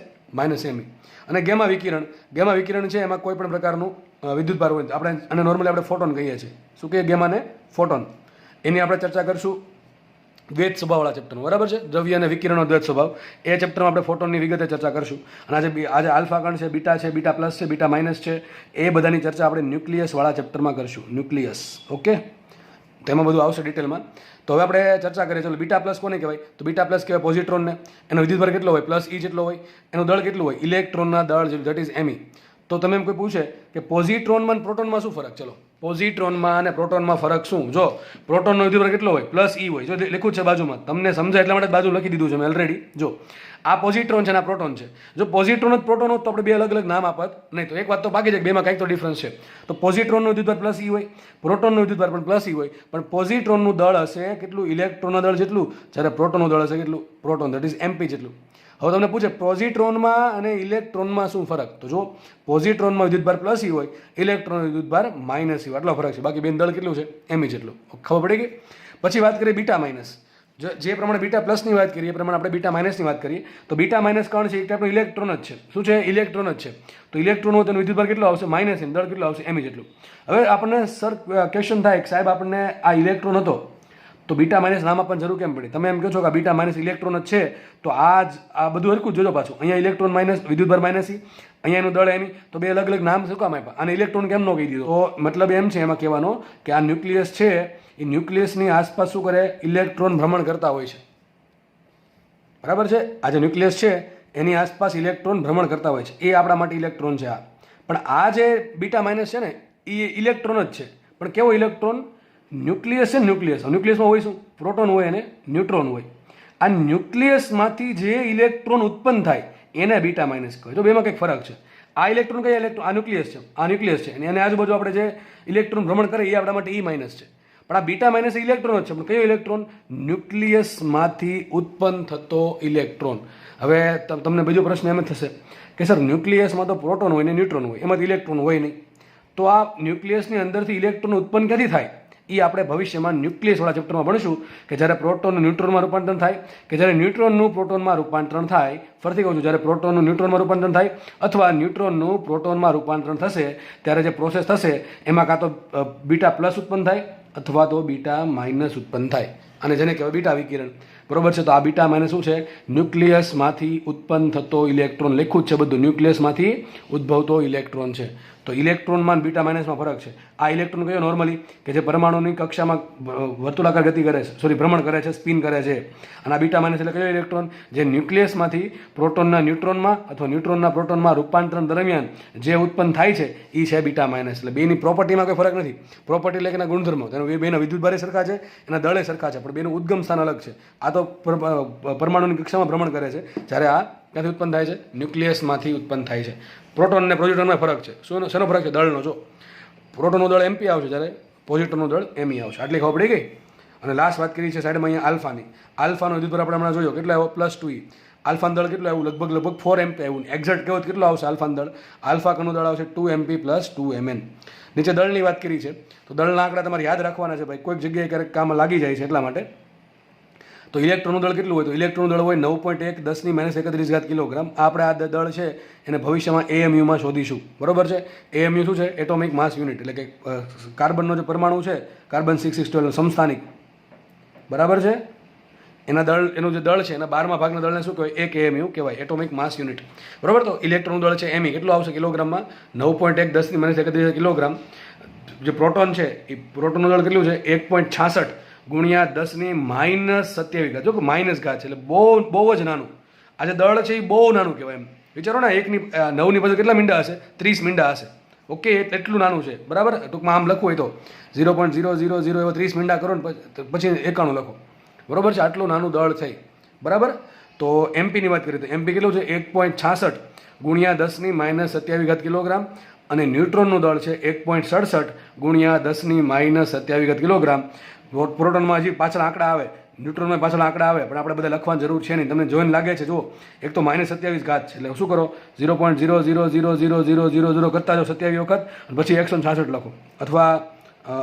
S1: -me. અને ગેમા વિકિરણ છે, એમાં કોઈ પણ પ્રકારનું વિદ્યુતભાર હોય. આપણે અને નોર્મલી આપણે ફોટોન કહીએ છીએ. શું કહીએ ગેમાને? ફોટોન. એની આપણે ચર્ચા કરીશું દ્વૈત સ્વભાવવાળા ચેપ્ટરનું. બરાબર છે? દ્રવ્ય અને વિકિરણનો દ્વૈત સ્વભાવ. એ ચેપ્ટરમાં આપણે ફોટોનની વિગતે ચર્ચા કરીશું. અને આજે આલ્ફા કણ છે, બીટા છે, બીટા પ્લસ છે, બીટા માઇનસ છે, એ બધાની ચર્ચા આપણે ન્યુક્લિયસવાળા ચેપ્ટરમાં કરીશું. ન્યુક્લિયસ. ઓકે, તેમાં બધું આવશે ડિટેલમાં. તો હવે આપણે ચર્ચા કરીએ. ચલો, બીટા પ્લસ કોને કહેવાય? તો બીટા પ્લસ કહેવાય પોઝિટ્રોનને. એનો વિદ્યુતભાર કેટલો હોય? +e જેટલો હોય. એનું દળ કેટલું હોય? ઇલેક્ટ્રોનના દળ જેટલું. That is me. તો તમે એમ કોઈ પૂછે કે પોઝિટ્રોનમાં અને પ્રોટોનમાં શું ફરક? ચલો, પોઝિટ્રોનમાં અને પ્રોટોનમાં ફરક શું? જો પ્રોટોનનો વિદ્યુતભાર કેટલો હોય? +e હોય. જો લખ્યું છે બાજુમાં, તમને સમજાય એટલા માટે બાજુ લખી દીધું છે મેં ઓલરેડી. જો આ પોઝિટ્રોન છે અને આ પ્રોટોન છે. જો પોઝિટ્રોન જ પ્રોટોન હોત તો આપણે 2 અલગ નામ આપત નહીં. તો એક વાત તો બાકી છે કે બેમાં કંઈક તો ડિફરન્સ છે. તો પોઝિટ્રોનનો વિદ્યુતભાર +e હોય, પ્રોટોનનો વિદ્યુતભાર પણ +e હોય. પણ પોઝિટ્રોનનું દળ હશે કેટલું? ઇલેક્ટ્રોનના દળ જેટલું. જ્યારે પ્રોટોનનું દળ હશે કેટલું? પ્રોટોન, દેટ ઇઝ mp જેટલું. હવે તમને પૂછે પોઝિટ્રોનમાં અને ઇલેક્ટ્રોનમાં શું ફરક? તો જો પોઝિટ્રોનમાં વિદ્યુતભાર +e હોય, ઇલેક્ટ્રોન વિદ્યુતભાર -e હોય. આટલો ફરક છે. બાકી બેન દળ કેટલું છે? me જેટલું. ખબર પડી ગઈ? પછી વાત કરીએ બીટા માઇનસ. જે પ્રમાણે બીટા પ્લસની વાત કરીએ એ પ્રમાણે આપણે બીટા માઇનસની વાત કરીએ. તો બીટા માઇનસ કણ છે એક ટાઈપનો ઇલેક્ટ્રોન જ છે. શું છે? ઇલેક્ટ્રોન જ છે. તો ઇલેક્ટ્રોન હોય તો વિદ્યુતભાર કેટલો આવશે? -e. દળ કેટલો આવશે? me જેટલું. હવે આપણને સર ક્વેશ્ચન થાય કે સાહેબ આપણને આ ઇલેક્ટ્રોન હતો તો બીટા માઇનસ નામ આપવાની જરૂર કેમ પડી? તમે એમ કહો છો કે બીટા માઇનસ ઇલેક્ટ્રોન જ છે, તો આ બધું હરખું જોજો પાછું. અહીંયા ઇલેક્ટ્રોન માઇનસ, વિદ્યુતભાર -e, અહીંયા એનું દળ me. તો 2 અલગ નામ શું કામ આપ્યા? અને ઇલેક્ટ્રોન કેમ ન કહી દીધો? તો મતલબ એમ છે એમાં કહેવાનો કે આ ન્યુક્લિયસ છે, એ ન્યુક્લિયસની આસપાસ શું કરે? ઇલેક્ટ્રોન ભ્રમણ કરતા હોય છે. બરાબર છે? આ જે ન્યુક્લિયસ છે એની આસપાસ ઇલેક્ટ્રોન ભ્રમણ કરતા હોય છે. એ આપણા માટે ઇલેક્ટ્રોન છે. પણ આ જે બીટા માઇનસ છે ને એ ઇલેક્ટ્રોન જ છે. પણ કેવો ઇલેક્ટ્રોન? ન્યુક્લિયસ છે. ન્યુક્લિયસમાં હોય શું? પ્રોટોન હોય અને ન્યુટ્રોન હોય. આ ન્યુક્લિયસમાંથી જે ઇલેક્ટ્રોન ઉત્પન્ન થાય એને બીટા માઇનસ કહેવાય. તો બેમાં કંઈક ફરક છે. આ ઇલેક્ટ્રોન કયા ઇલેક્ટ્રોન? આ ન્યુક્લિયસ છે અને આજુબાજુ આપણે જે ઇલેક્ટ્રોન ભ્રમણ કરે એ આપણા માટે E- છે. પણ આ બીટા માઇનસ ઇલેક્ટ્રોન જ છે. પણ કયો ઇલેક્ટ્રોન? ન્યુક્લિયસમાંથી ઉત્પન્ન થતો ઇલેક્ટ્રોન. હવે તમને બીજો પ્રશ્ન એમ થશે કે સર ન્યુક્લિયસમાં તો પ્રોટોન હોય ને ન્યુટ્રોન હોય, એમાંથી ઇલેક્ટ્રોન હોય નહીં. તો આ ન્યુક્લિયસની અંદરથી ઇલેક્ટ્રોન ઉત્પન્ન ક્યાંથી થાય? એ આપણે ભવિષ્યમાં ન્યુક્લિયસવાળા ચેપ્ટરમાં ભણીશું કે જ્યારે પ્રોટોનનું ન્યુટ્રોનમાં રૂપાંતરણ થાય, કે જ્યારે ન્યુટ્રોનનું પ્રોટોનમાં રૂપાંતરણ થાય. ફરીથી કહું છું, જ્યારે પ્રોટોનનું ન્યુટ્રોનમાં રૂપાંતરણ થાય અથવા ન્યુટ્રોનનું પ્રોટોનમાં રૂપાંતરણ થશે ત્યારે જે પ્રોસેસ થશે એમાં કાં તો બીટા પ્લસ ઉત્પન્ન થાય અથવા તો બીટા માઇનસ ઉત્પન્ન થાય. અને જેને કહેવાય બીટા વિકિરણ, બરોબર છે. તો આ બીટા માઇનસ શું છે? ન્યુક્લિયસમાંથી ઉત્પન્ન થતો ઇલેક્ટ્રોન. લખ્યું જ છે બધું, ન્યુક્લિયસમાંથી ઉદ્ભવતો ઇલેક્ટ્રોન છે. તો ઇલેક્ટ્રોનમાં બીટા માઇનસમાં ફરક છે. આ ઇલેક્ટ્રોન કયો નોર્મલી કે જે પરમાણુની કક્ષામાં વર્તુળાકાર ગતિ કરે છે, ભ્રમણ કરે છે, સ્પિન કરે છે. અને આ બીટા માઇનસ એટલે કયો ઇલેક્ટ્રોન? જે ન્યુક્લિયસમાંથી પ્રોટોનના ન્યુટ્રોનમાં અથવા ન્યુટ્રોનના પ્રોટોનમાં રૂપાંતરણ દરમિયાન જે ઉત્પન્ન થાય છે એ છે બીટા માઇનસ. એટલે બેની પ્રોપર્ટીમાં કોઈ ફરક નથી. પ્રોપર્ટી એટલે કે એના ગુણધર્મો, તેનો બેના વિદ્યુતભારે સરખા છે, એના દળે સરખા છે, પણ બેનું ઉદ્ગમ સ્થાન અલગ છે. આ તો પરમાણુની કક્ષામાં ભ્રમણ કરે છે, જ્યારે આ ક્યાંથી ઉત્પન્ન થાય છે? ન્યુક્લિયસમાંથી ઉત્પન્ન થાય છે. પ્રોટોન અને પોઝિટ્રોનમાં ફરક છે. શેનો ફરક છે? દળનો. જો પ્રોટોનનું દળ એમપી આવશે, જ્યારે પોઝિટ્રોનનું દળ એમઈ આવશે. આટલી ખબર પડી ગઈ. અને લાસ્ટ વાત કરી છે સાઈડમાં અહીંયા આલ્ફાની. આલ્ફાનો વિદ્યુતભાર આપણે હમણાં જોયો કેટલો આવ્યો? +2e. આલ્ફાનું દળ કેટલું આવ્યું? લગભગ 4 એમપી આવ્યું. એક્ઝેક્ટ કહેવું કેટલું આવશે આલ્ફાનું દળ? આલ્ફા કનું દળ આવશે 2 MP + 2 Mn. નીચે દળની વાત કરી છે, તો દળના આંકડા તમારે યાદ રાખવાના છે ભાઈ, કોઈક જગ્યાએ ક્યારેક કામ લાગી જાય છે એટલા માટે. તો ઇલેક્ટ્રોનનું દળ કેટલું હોય? તો ઇલેક્ટ્રોનનું દળ હોય 9.1 10 - 31 કિલોગ્રામ. આપણે આ દળ છે એને ભવિષ્યમાં AMUમાં શોધીશું, બરોબર છે. AMU શું છે? એટોમિક માસ યુનિટ, એટલે કે કાર્બનનો જે પરમાણુ છે, કાર્બન 612 સમસ્થાનિક, બરાબર છે. એનું જે દળ છે એના 12મા ભાગના દળને શું કહેવાય? 1 AMU કહેવાય, એટોમિક માસ યુનિટ, બરાબર. તો ઇલેક્ટ્રોનનું દળ છે એમઈ કેટલું આવશે કિલોગ્રામમાં? 9.1 10 - 31 કિલોગ્રામ. જે પ્રોટોન છે એ પ્રોટોનનું દળ કેટલું છે? 1.66 ગુણ્યા 10 - 27 ઘાત. જો કે માઇનસ ઘાત છે, એટલે બહુ જ નાનું. આ જે દળ છે એ બહુ નાનું કહેવાય. એમ વિચારો ને, 9ની પછી કેટલા મીંડા હશે? 30 મીંડા હશે. ઓકે, એટલું નાનું છે, બરાબર. ટૂંકમાં આમ લખવું હોય તો 0.000 એવા 30 મીંડા કરો ને પછી 91 લખો, બરોબર છે. આટલું નાનું દળ થઈ, બરાબર. તો એમપીની વાત કરીએ તો એમપી કેટલું છે? 1.66 ગુણ્યા 10 - 27 ઘાત કિલોગ્રામ. અને ન્યુટ્રોનનું દળ છે 1.67 ગુણ્યા 10 - 27 ઘાત કિલોગ્રામ. પ્રોટોનમાં હજી પાછળ આંકડા આવે, ન્યુટ્રોનમાં પાછળ આંકડા આવે, પણ આપણે બધા લખવાની જરૂર છે નહીં. તમને જોઈને લાગે છે, જુઓ, એક તો -27 ઘાત છે, એટલે શું કરો? 0.000000 કરતા જાઓ 27 વખત, અને પછી 166 લખો, અથવા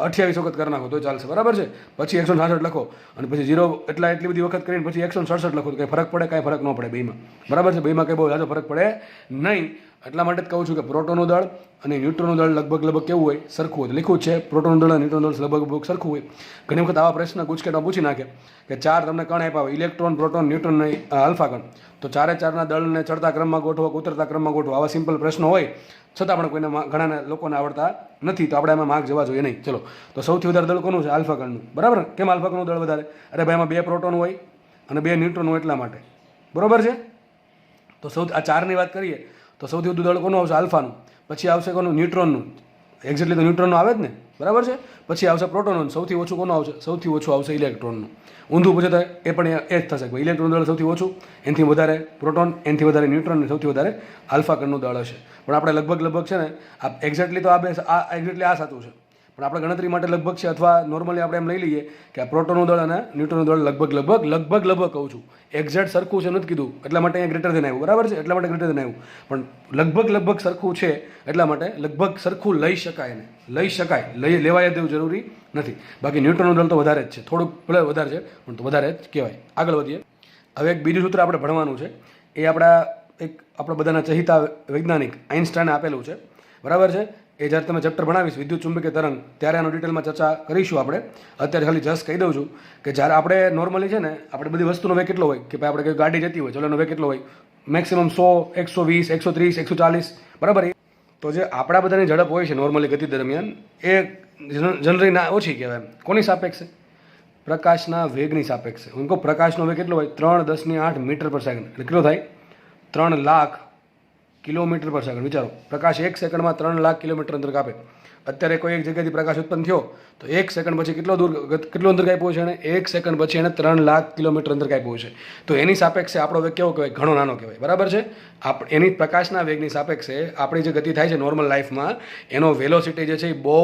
S1: 28 વખત કરી નાખો તો ચાલશે, બરાબર છે. પછી 166 લખો, અને પછી 0 એટલી બધી વખત કરીને પછી 167 લખો, તો કંઈ ફરક પડે? કાંઈ ફરક ન પડે બેમાં, બરાબર છે. બેમાં કંઈ બહુ ઝાઝો ફરક પડે નહીં. એટલા માટે જ કહું છું કે પ્રોટોનનું દળ અને ન્યુટ્રોનનું દળ લગભગ કેવું હોય? સરખું હોય. લખ્યું છે પ્રોટોનનું દળ અને ન્યુટ્રોનનું દળ લગભગ સરખું હોય. ઘણી વખત આવા પ્રશ્ન ગુચકેટમાં પૂછી નાખે કે 4 તમને કણ આપ્યા હોય, ઇલેક્ટ્રોન, પ્રોટોન, ન્યુટ્રોન અને આલ્ફા કણ, તો 4 દળને ચડતા ક્રમમાં ગોઠવો કે ઉતરતા ક્રમમાં ગોઠવો. આવા સિમ્પલ પ્રશ્નો હોય, છતાં પણ કોઈને ઘણા લોકોને આવડતા નથી, તો આપણે એમાં માર્ક જવા જોઈએ નહીં. ચલો, તો સૌથી વધારે દળ કોનું છે? આલ્ફા કણનું, બરાબર. કેમ આલ્ફા કણનું દળ વધારે? અરે ભાઈ, એમાં 2 પ્રોટોન હોય અને 2 ન્યુટ્રોન હોય, એટલા માટે, બરોબર છે. તો આ 4ની વાત કરીએ તો સૌથી વધુ દળ કોનું આવશે? આલ્ફાનું. પછી આવશે કોનું? ન્યુટ્રોનનું. એક્ઝેક્ટલી તો ન્યુટ્રોનનું આવે જ ને, બરાબર છે. પછી આવશે પ્રોટોનનું. સૌથી ઓછું કોનું આવશે? સૌથી ઓછું આવશે ઇલેક્ટ્રોનનું. ઊંધું પૂછે તો એ પણ એ જ થશે કે ઇલેક્ટ્રોનનું દળ સૌથી ઓછું, એનાથી વધારે પ્રોટોન, એનાથી વધારે ન્યુટ્રોન, સૌથી વધારે આલ્ફા કણનું દળ હશે. પણ આપણે લગભગ છે ને, આ એક્ઝેક્ટલી તો એક્ઝેક્ટલી આ સાચું છે, પણ આપણે ગણતરી માટે લગભગ છે, અથવા નોર્મલી આપણે એમ લઈ લઈએ કે આ પ્રોટોનનું દળ અને ન્યુટ્રોનનું દળ લગભગ કહું છું. એક્ઝેક્ટ સરખું છે નથી કીધું, એટલા માટે અહીંયા ગ્રેટર ધેન આવ્યું, બરાબર છે. એટલા માટે ગ્રેટર ધેન આવ્યું, પણ લગભગ સરખું છે, એટલા માટે લગભગ સરખું લઈ શકાય, લેવાય દેવું જરૂરી નથી. બાકી ન્યુટ્રોનનું દળ તો વધારે જ છે, થોડુંક ભલે વધારે છે, પણ તો વધારે જ કહેવાય. આગળ વધીએ. હવે એક બીજું સૂત્ર આપણે ભણવાનું છે, એ આપણા બધાના ચહિતા વૈજ્ઞાનિક આઇન્સ્ટાઈને આપેલું છે, બરાબર છે. એ જ્યારે તમે ચેપ્ટર ભણાવીશ વિદ્યુત ચુંબકીય તરંગ, ત્યારે આનો ડિટેલમાં ચર્ચા કરીશું આપણે. અત્યારે ખાલી જસ્ટ કહી દઉં છું કે જ્યારે આપણે નોર્મલી છે ને, આપણે બધી વસ્તુનો વેગ કેટલો હોય? કે ભાઈ આપણે કોઈ ગાડી જતી હોય, ચલો એનો વેગ કેટલો હોય? મેક્સિમમ 100, 120, 130, 140, બરાબર. તો જે આપણા બધાની ઝડપ હોય છે નોર્મલી ગતિ દરમિયાન, એ જનરલી ઓછી કહેવાય. કોની સાપેક્ષે? પ્રકાશના વેગની સાપેક્ષે. હું કહું પ્રકાશનો વેગ કેટલો હોય? 3×10⁸ મીટર/સેકન્ડ, એટલે કેટલો થાય? 3 લાખ કિલોમીટર/સેકન્ડ. વિચારો, પ્રકાશ 1 સેકન્ડમાં 3 લાખ કિલોમીટર અંતર કાપે. અત્યારે કોઈ એક જગ્યાથી પ્રકાશ ઉત્પન્ન થયો તો 1 સેકન્ડ પછી કેટલું અંતર કાપ્યું છે? એને 1 સેકન્ડ પછી એને 3 લાખ કિલોમીટર અંતર કાપ્યું છે. તો એની સાપેક્ષે આપણો વેગ કેવો કહેવાય? ઘણો નાનો કહેવાય, બરાબર છે. એની પ્રકાશના વેગની સાપેક્ષે આપણી જે ગતિ થાય છે નોર્મલ લાઈફમાં, એનો વેલોસિટી જે છે એ બહુ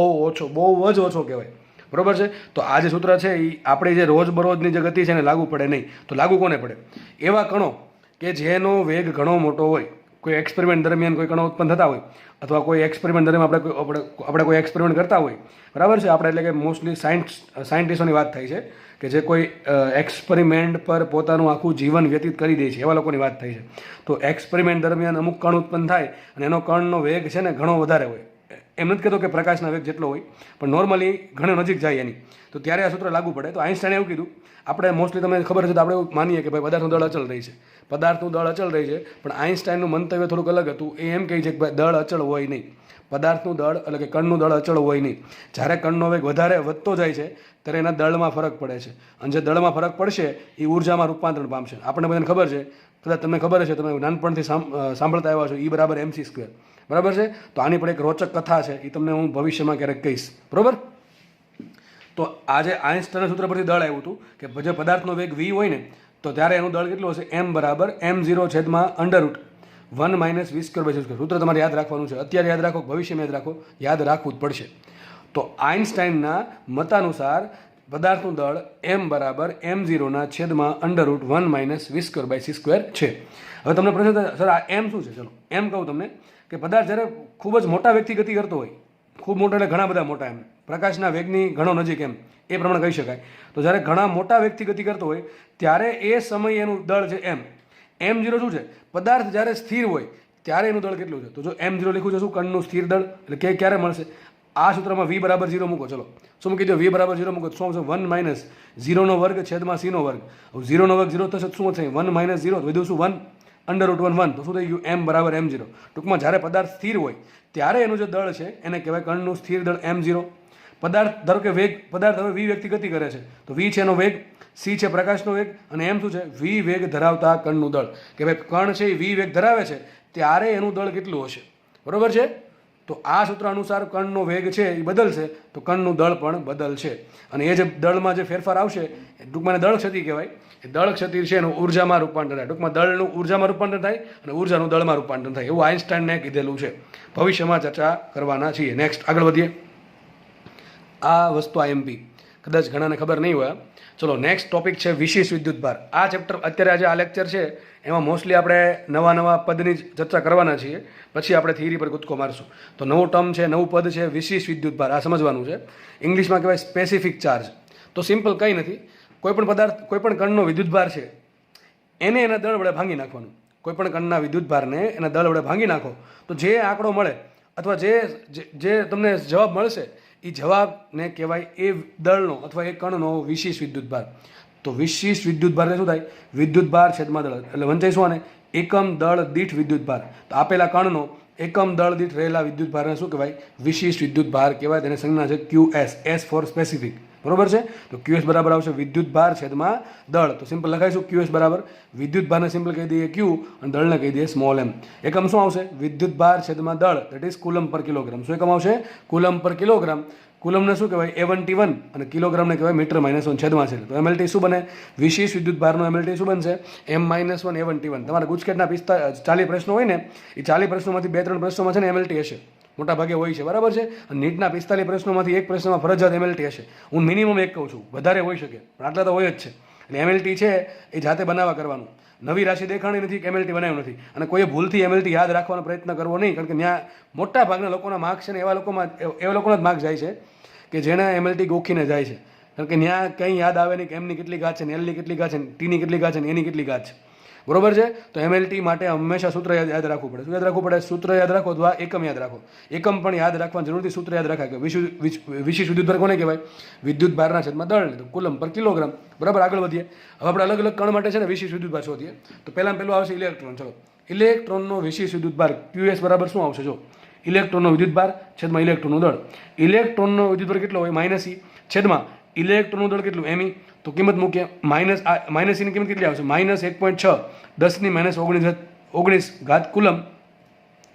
S1: જ ઓછો કહેવાય, બરોબર છે. તો આ જે સૂત્ર છે એ આપણી જે રોજબરોજની જે ગતિ છે એને લાગુ પડે નહીં. તો લાગુ કોને પડે? એવા કણો કે જેનો વેગ ઘણો મોટો હોય. કોઈ એક્સપેરિમેન્ટ દરમિયાન કોઈ કણો ઉત્પન્ન થતા હોય, અથવા કોઈ એક્સપેરિમેન્ટ દરમિયાન આપણે કોઈ એક્સપેરિમેન્ટ કરતા હોય, બરાબર છે. આપણે એટલે કે મોસ્ટલી સાયન્ટિસ્ટોની વાત થઈ છે કે જે કોઈ એક્સપેરિમેન્ટ પર પોતાનું આખું જીવન વ્યતીત કરી દે છે, એવા લોકોની વાત થઈ છે. તો એક્સપેરિમેન્ટ દરમિયાન અમુક કણ ઉત્પન્ન થાય અને એનો કણનો વેગ છે ને ઘણો વધારે હોય, એમ નથી કહેતો કે પ્રકાશના વેગ જેટલો હોય, પણ નોર્મલી ઘણો નજીક જાય એની, તો ત્યારે આ સૂત્ર લાગુ પડે. તો આઈન્સ્ટાઈને એવું કીધું, આપણે મોસ્ટલી તમને ખબર છે તો આપણે એવું માનીએ કે ભાઈ પદાર્થનું દળ અચળ રહી છે, પદાર્થનું દળ અચળ રહી છે, પણ આઈન્સ્ટાઈનનું મંતવ્ય થોડુંક અલગ હતું. એ એમ કહે છે કે ભાઈ દળ અચળ હોય નહીં, પદાર્થનું દળ એટલે કે કણનું દળ અચળ હોય નહીં. જ્યારે કણનો વેગ વધારે વધતો જાય છે ત્યારે એના દળમાં ફરક પડે છે, અને જે દળમાં ફરક પડશે એ ઉર્જામાં રૂપાંતરણ પામશે. આપણને બધાને ખબર છે, કદાચ તમને ખબર છે, તમે નાનપણથી સાંભળતા આવ્યા છો, E બરાબર mc², બરાબર છે. તો આની પણ એક રોચક કથા છે, એ તમને હું ભવિષ્યમાં ક્યારેક કહીશ, બરાબર. તો આજે આઈન્સ્ટાઈનના સૂત્ર પરથી દળ આવ્યું હતું કે જે પદાર્થનો વેગ v હોય ને, તો ત્યારે એનું દળ કેટલું હશે, m બરાબર m0/√1 - v²/c². સૂત્ર તમારે યાદ રાખવાનું છે. અત્યારે યાદ રાખો, ભવિષ્યમાં યાદ રાખો, યાદ રાખવું જ પડશે. તો આઈન્સ્ટાઈનના મતાનુસાર પદાર્થનું દળ m બરાબર m0/√1 - v²/c² છે. હવે તમને પ્રશ્ન થાય, સર આ m શું છે? ચલો એમ કહું તમને કે પદાર્થ જ્યારે ખૂબ જ મોટા વેગથી ગતિ કરતો હોય, ખૂબ મોટા એટલે ઘણા બધા મોટા, એમ પ્રકાશના વેગની ઘણો નજીક, એમ એ પ્રમાણે કહી શકાય. તો જ્યારે ઘણા મોટા વેગથી ગતિ કરતો હોય ત્યારે એ સમયે એનું દળ છે m0 શું છે? પદાર્થ જ્યારે સ્થિર હોય ત્યારે એનું દળ કેટલું છે? તો જો m0 લખ્યું છે, શું કણનું સ્થિર દળ, એટલે કે ક્યારે મળશે? આ સૂત્રમાં v બરાબર 0 મૂકો. ચલો શું મૂકી દો? v બરાબર 0 મૂકો. શું આવશે? 1 - 0² / c². 0 નો વર્ગ 0 થશે, શું થશે? 1 - 0, વધુ શું? 1 √1. તો શું થઈ ગયું? m બરાબર m0. ટૂંકમાં જ્યારે પદાર્થ સ્થિર હોય ત્યારે એનું જે દળ છે એને કહેવાય કણનું સ્થિર દળ m0. પદાર્થ ધારો કે વેગ, પદાર્થ હવે v વેગથી ગતિ કરે છે, તો v છે એનો વેગ, c છે પ્રકાશનો વેગ, અને m શું છે? v વેગ ધરાવતા કણનું દળ. કે ભાઈ કણ છે એ v વેગ ધરાવે છે ત્યારે એનું દળ કેટલું હશે, બરોબર છે. તો આ સૂત્ર અનુસાર કણનો વેગ છે એ બદલશે તો કણનું દળ પણ બદલશે, અને એ જે દળમાં જે ફેરફાર આવશે એ ટૂંકમાં દળ ક્ષતિ કહેવાય. એ દળ ક્ષતિ છે એનું ઉર્જામાં રૂપાંતર થાય. ટૂંકમાં દળનું ઉર્જામાં રૂપાંતર થાય અને ઉર્જાનું દળમાં રૂપાંતર થાય, એવું આઈન્સ્ટાઈને કીધેલું છે. ભવિષ્યમાં ચર્ચા કરવાના છીએ. નેક્સ્ટ આગળ વધીએ. આ વસ્તુ IMP કદાચ ઘણાને ખબર નહીં હોય. ચલો નેક્સ્ટ ટોપિક છે વિશેષ વિદ્યુતભાર. આ ચેપ્ટર અત્યારે આજે આ લેક્ચર છે એમાં મોસ્ટલી આપણે નવા પદની જ ચર્ચા કરવાના છીએ, પછી આપણે થિયરી પર કૂદકો મારશું. તો નવું ટર્મ છે, નવું પદ છે વિશેષ વિદ્યુતભાર. આ સમજવાનું છે. ઇંગ્લિશમાં કહેવાય સ્પેસિફિક ચાર્જ. તો સિમ્પલ કંઈ નથી, કોઈપણ પદાર્થ, કોઈપણ કણનો વિદ્યુતભાર છે એને એના દળ વડે ભાંગી નાખવાનું. કોઈપણ કણના વિદ્યુતભારને એના દળ વડે ભાંગી નાખો તો જે આંકડો મળે અથવા જે તમને જવાબ મળશે એ જવાબને કહેવાય એ દળનો અથવા એ કણનો વિશેષ વિદ્યુતભાર. તો વિશેષ વિદ્યુતભાર શું થાય? વિદ્યુતભાર છેદમાં દળ, એટલે વંચાય શું આને? એકમ દળ દીઠ વિદ્યુતભાર. તો આપેલા કણનો એકમ દળ દીઠ રહેલા વિદ્યુતભારને શું કહેવાય? વિશેષ વિદ્યુતભાર કહેવાય. તેને સંજ્ઞા છે QS, S ફોર સ્પેસિફિક, બરોબર છે. તો QS બરાબર આવશે વિદ્યુતભાર છેદમાં દળ. તો સિમ્પલ લખાઈશું QS બરાબર વિદ્યુતભારને સિમ્પલ કહી દઈએ Q અને દળને કહી દઈએ સ્મોલ m. એકમ શું આવશે? વિદ્યુતભાર છેદમાં દળ, દેટ ઇઝ કુલમ પર કિલોગ્રામ. શું એકમ આવશે? કુલમ પર કિલોગ્રામ. કુલમને શું કહેવાય? A1T1 અને કિલોગ્રામને કહેવાય મીટર -1 છેદમાં છે. તો MLT શું બને? વિશેષ વિદ્યુતભારનો MLT શું બનશે? m-1 A1T1. તમારા ગુજકેટના 40 પ્રશ્નો હોય ને, એ 40 પ્રશ્નોમાંથી 2-3 પ્રશ્નોમાં છે ને MLT હશે, મોટા ભાગે હોય છે, બરાબર છે. અને નીટના 45 પ્રશ્નોમાંથી એક પ્રશ્નમાં ફરજિયાત MLT હશે. હું મિનિમમ એક કહું છું, વધારે હોઈ શકે પણ આટલા તો હોય જ છે. એટલે MLT છે એ જાતે બનાવવા કરવાનું. નવી રાશિ દેખાણી નથી કે MLT બનાવ્યું નથી, અને કોઈએ ભૂલથી MLT યાદ રાખવાનો પ્રયત્ન કરવો નહીં, કારણ કે ત્યાં મોટા ભાગના લોકોના માર્ક્સ છે ને એવા લોકોના જ માર્ક્સ જાય છે કે જેને MLT ગોખીને જાય છે. કારણ કે ત્યાં કંઈ યાદ આવે નહીં કે એમની કેટલી ઘાત છે ને, એલની કેટલી ઘાત છે ને, ટીની કેટલી ઘાત છે ને, એની કેટલી ઘાત છે, બરોબર છે. તો MLT માટે હંમેશા સૂત્ર યાદ રાખવું પડે. શું યાદ રાખવું પડે? સૂત્ર યાદ રાખો અથવા એકમ યાદ રાખો. એકમ પણ યાદ રાખવાની જરૂર નથી, સૂત્ર યાદ રાખાય કે વિશેષ વિદ્યુતભાર કોને કહેવાય? વિદ્યુતભારના છેદમાં દળ, તો કુલમ પર કિલોગ્રામ. બરાબર, આગળ વધીએ. હવે આપણે અલગ અલગ કણ માટે છે ને વિશેષ વિદ્યુતભાર શોધીએ. તો પહેલું આવશે ઇલેક્ટ્રોન. ચલો, ઇલેક્ટ્રોનનો વિશેષ વિદ્યુતભાર QS બરાબર શું આવશે? જો ઇલેક્ટ્રોનનો વિદ્યુતભાર છેદમાં ઇલેક્ટ્રોનનું દળ. ઇલેક્ટ્રોનનો વિદ્યુતભાર કેટલો હોય? -E છેદમાં ઇલેક્ટ્રોનનું દળ કેટલું? Me. તો કિંમત મૂકીએ. -Eની કિંમત કેટલી આવશે? -1.6 10-19 ઘાત કુલમ,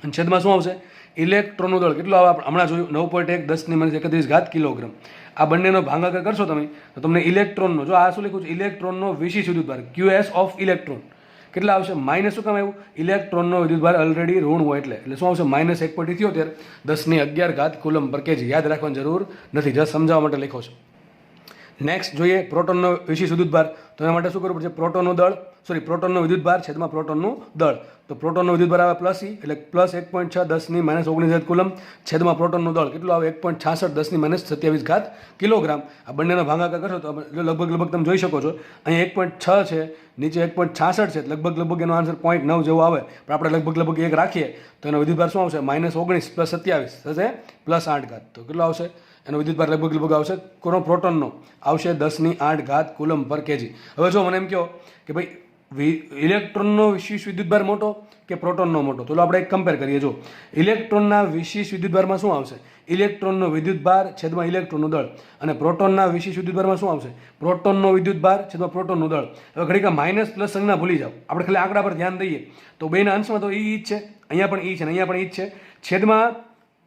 S1: અને છેદમાં શું આવશે? ઇલેક્ટ્રોનનું દળ કેટલું આવે? હમણાં જોયું 9.1 10-31 ઘાત કિલોગ્રામ. આ બંનેનો ભાગાકાર કરશો તમે તો તમને ઇલેક્ટ્રોનનો, જો આ શું લખ્યું છે? ઇલેક્ટ્રોનનો વિશેષ વિદ્યુતભાર QS ઓફ ઇલેક્ટ્રોન કેટલા આવશે? માઇનસ. શું કામ આવ્યું? ઇલેક્ટ્રોનનો વિદ્યુતભાર ઓલરેડી ઋણ હોય એટલે શું આવશે? -1.78 10-11 ઘાત કુલમ પર કેજી. યાદ રાખવાની જરૂર નથી, જસ્ટ સમજાવવા માટે લખ્યો છે. નેક્સ્ટ જોઈએ પ્રોટોનનો વિશેષ વિદ્યુતભાર. તો એના માટે શું કરવું પડશે? પ્રોટોનનું દળ પ્રોટોનનો વિદ્યુતભાર છેદમાં પ્રોટોનનું દળ. તો પ્રોટોનનો વિદ્યુતભાર આવે પ્લસ ઈ એટલે પ્લસ 1.6 10 - 19 કુલમ છેદમાં પ્રોટોનનું દળ કેટલું આવે? 1.66 10 - 27 કિલોગ્રામ. આ બંનેનો ભાગાકાર કરશો તો લગભગ તમે જોઈ શકો છો અહીંયા 1.6 છે, નીચે 1.66 છે, લગભગ એનો આન્સર 0.9 જેવો આવે. પણ આપણે લગભગ 1 રાખીએ તો એનો વિદ્યુતભાર શું આવશે? -19 + 27 થશે +8. તો કેટલો આવશે એનો વિદ્યુતભાર? લગભગ આવશે કોનો? પ્રોટોનનો આવશે 10⁸ કુલમ પર કેજી. હવે જો મને એમ કહો કે ભાઈ ઇલેક્ટ્રોનનો વિશિષ્ટ વિદ્યુતભાર મોટો કે પ્રોટોનનો મોટો? તો આપણે એક કમ્પેર કરીએ. જો ઇલેક્ટ્રોનના વિશિષ્ટ વિદ્યુતભારમાં શું આવશે? ઇલેક્ટ્રોનનો વિદ્યુતભાર છેદમાં ઇલેક્ટ્રોનનું દળ. અને પ્રોટોનના વિશિષ્ટ વિદ્યુતભારમાં શું આવશે? પ્રોટોનનો વિદ્યુતભાર છેદમાં પ્રોટોનનું દળ. હવે ઘડીક માઇનસ પ્લસ સંજ્ઞા ભૂલી જાઓ, આપણે ખાલી આંકડા પર ધ્યાન દઈએ તો બેના અંશમાં તો ઈ જ છે, અહીંયા પણ ઈ છે, અહીંયા પણ ઈ જ છે. છેદમાં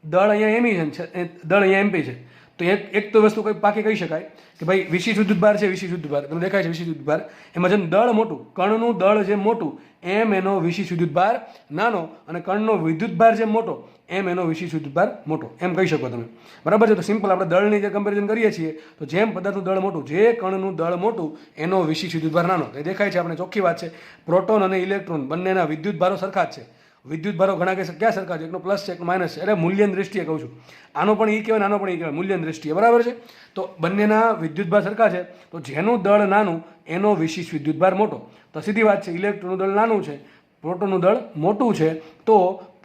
S1: દળ અહીંયા એમી છે, દળ અહીંયા એમપી છે. તો એક તો વસ્તુ કંઈ પાકી કહી શકાય કે ભાઈ વિશિષ્ટ વિદ્યુતભાર છે, વિશિષ્ટ વિદ્યુતભાર તમને દેખાય છે વિશિષ્ટ વિદ્યુતભાર, એમાં જેમ દળ મોટું, કણનું દળ જે મોટું એમ એનો વિશિષ્ટ વિદ્યુતભાર નાનો, અને કણનો વિદ્યુતભાર જેમ મોટો એમ એનો વિશિષ્ટ વિદ્યુતભાર મોટો, એમ કહી શકો તમે. બરાબર છે? તો સિમ્પલ આપણે દળની જે કમ્પેરિઝન કરીએ છીએ તો જેમ પદાર્થનું દળ મોટું, જે કણનું દળ મોટું એનો વિશિષ્ટ વિદ્યુતભાર નાનો. એ દેખાય છે આપણે, ચોખ્ખી વાત છે. પ્રોટોન અને ઇલેક્ટ્રોન બંનેના વિદ્યુતભારો સરખા જ છે. વિદ્યુતભારો ઘણા ક્યાં સરખા છે? એકનો પ્લસ છે, એકનો માઇનસ છે. એટલે મૂલ્યની દ્રષ્ટિએ કહું છું, આનો પણ ઈ કહેવાય, આનો પણ ઈ કહેવાય, મૂલ્યની દ્રષ્ટિએ. બરાબર છે? તો બંનેના વિદ્યુતભાર સરખા છે, તો જેનું દળ નાનું એનો વિશિષ્ટ વિદ્યુતભાર મોટો. તો સીધી વાત છે, ઇલેક્ટ્રોનનું દળ નાનું છે, પ્રોટોનનું દળ મોટું છે, તો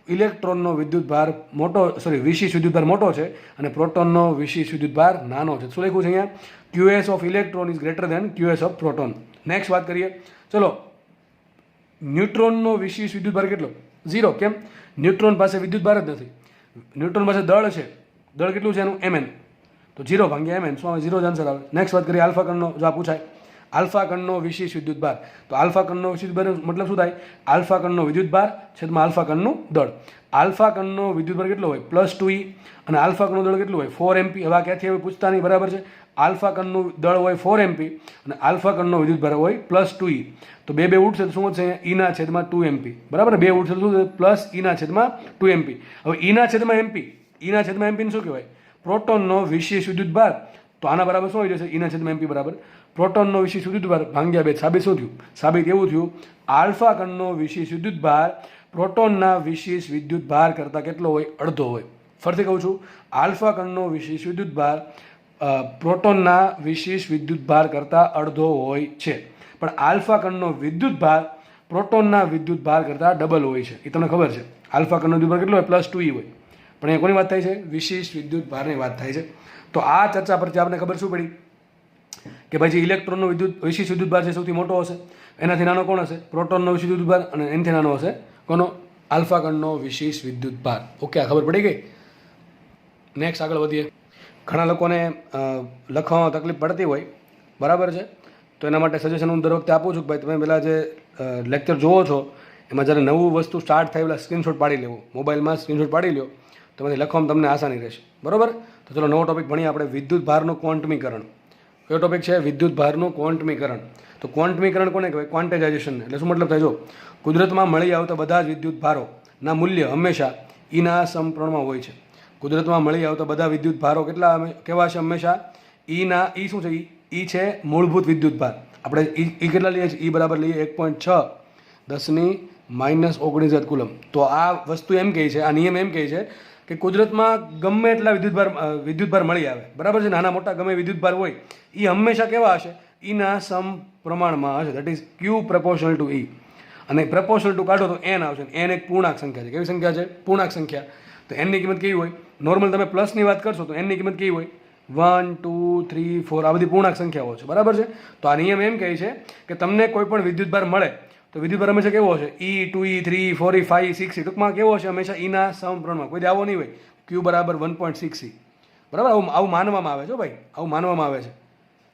S1: ઇલેક્ટ્રોનનો વિદ્યુતભાર વિશિષ્ટ વિદ્યુતભાર મોટો છે અને પ્રોટોનનો વિશિષ્ટ વિદ્યુતભાર નાનો છે. શું લખ્યું છે અહીંયા? QS of electron is greater than QS of proton. Next વાત કરીએ. ચલો, ન્યુટ્રોનનો વિશિષ્ટ વિદ્યુતભાર કેટલો? 0. કેમ? ન્યુટ્રોન પાસે વિદ્યુતભાર જ નથી. ન્યુટ્રોન પાસે દળ છે. દળ કેટલું છે એનું? Mn. તો 0/Mn. શું આવે? 0 જ આન્સર આવે. નેક્સ્ટ વાત કરીએ આલ્ફા કણનો. જો આ પૂછાય આલ્ફા કણનો વિશિષ્ટ વિદ્યુતભાર, તો આલ્ફા કણનો વિશિષ્ટ વિદ્યુતભાર મતલબ શું થાય? આલ્ફા કણનો વિદ્યુતભાર છેદમાં આલ્ફા કણનું દળ. આલ્ફા કણનો વિદ્યુતભાર કેટલો હોય? +2e. અને આલ્ફા કણનું દળ કેટલું હોય? 4 mp. હવે આ ક્યાંથી હવે પૂછતા નહીં. બરાબર છે? આલ્ફા કણનું દળ હોય 4 mp અને આલ્ફા કણનો વિદ્યુતભાર હોય +2e. તો બે ઉઠશે તો શું વધશે? E/2 mp. બરાબર? બે ઉઠશે તો શું થશે? +E/2 mp. હવે E/mp ને શું કહેવાય? પ્રોટોનનો વિશિષ્ટ વિદ્યુતભાર. તો આના બરાબર શું આવી જશે? E/mp બરાબર પ્રોટોનનો વિશિષ્ટ વિદ્યુતભાર ભાગ્યા 2. સાબિત શું થયું? સાબિત એવું થયું, આલ્ફા કણનો વિશિષ્ટ વિદ્યુતભાર પ્રોટોનના વિશિષ્ટ વિદ્યુતભાર કરતાં કેટલો હોય? અડધો હોય. ફરીથી કહું છું, આલ્ફા કણનો વિશિષ્ટ વિદ્યુતભાર પ્રોટોનના વિશિષ્ટ વિદ્યુતભાર કરતાં અડધો હોય છે. પણ આલ્ફા કણનો વિદ્યુતભાર પ્રોટોનના વિદ્યુતભાર કરતાં ડબલ હોય છે. એ તમને ખબર છે. આલ્ફા કણનો વિદ્યુતભાર કેટલો હોય? +2e હોય. પણ એ કોની વાત થાય છે? વિશિષ્ટ વિદ્યુતભારની વાત થાય છે. તો આ ચર્ચા પરથી આપણે ખબર શું પડી કે ભાઈ જે ઇલેક્ટ્રોનનો વિશિષ્ટ વિદ્યુતભાર છે સૌથી મોટો હશે. એનાથી નાનો કોણ હશે? પ્રોટોનનો વિશિષ્ટ વિદ્યુતભાર. અને એનાથી નાનો હશે કોનો? આલ્ફા કણનો વિશિષ્ટ વિદ્યુતભાર. ઓકે, આ ખબર પડી ગઈ. નેક્સ્ટ આગળ વધીએ. ઘણા લોકોને લખવામાં તકલીફ પડતી હોય, બરાબર છે? તો એના માટે સજેશન હું દર વખતે આપું છું કે ભાઈ તમે પહેલાં જે લેક્ચર જોવો છો એમાં જ્યારે નવું વસ્તુ સ્ટાર્ટ થાય પહેલાં સ્ક્રીનશોટ પાડી લેવું, મોબાઈલમાં સ્ક્રીનશોટ પાડી લો તો એમાંથી લખવામાં તમને આસાની રહેશે. બરાબર? તો ચલો નવો ટોપિક ભણીએ આપણે, વિદ્યુતભારનું ક્વોન્ટમીકરણ. કયો ટોપિક છે? વિદ્યુતભારનું ક્વોન્ટમીકરણ. તો ક્વોન્ટમીકરણ કોને કહેવાય? ક્વોન્ટાઇઝેશન. એટલે શું મતલબ થાય? જો કુદરતમાં મળી આવતા બધા જ વિદ્યુતભારોના મૂલ્ય હંમેશા ઈના સમપ્રમાણમાં હોય છે. કુદરતમાં મળી આવતા બધા વિદ્યુતભારો કેટલા કેવા છે? હંમેશા ઈ શું છે? ઈ છે મૂળભૂત વિદ્યુતભાર. આપણે ઈ કેટલા લઈએ છીએ? ઈ બરાબર લઈએ 1.6 10 - 19 કુલમ. તો આ વસ્તુ એમ કહે છે, આ નિયમ એમ કહે છે કે કુદરતમાં ગમે એટલા વિદ્યુતભાર મળી આવે, બરાબર છે? નાના મોટા ગમે વિદ્યુતભાર હોય એ હંમેશા કેવા હશે? ઈના સમપ્રમાણમાં હશે. That is Q proportional to E. અને proportional to કાઢો તો n આવશે. n એક પૂર્ણાંક સંખ્યા છે. કેવી સંખ્યા છે? પૂર્ણાંક સંખ્યા. તો n ની કિંમત કેવી હોય? નોર્મલ તમે પ્લસની વાત કરશો તો n ની કિંમત કેવી હોય? 1 2 3 4 આ બધી પૂર્ણાંક સંખ્યાઓ છે. બરાબર છે? તો આ નિયમ એમ કહે છે કે તમને કોઈ પણ વિદ્યુતભાર મળે તો વિદ્યુતભાર હંમેશા કેવો હશે? E 2e 3 4e 5e 6e. ટૂંકમાં કેવો હશે? હંમેશા ઈના સમપ્રમાણમાં. કોઈ આવો નહીં હોય Q બરાબર 1.6e. બરાબર? આવું માનવામાં આવે છે ભાઈ, આવું માનવામાં આવે છે.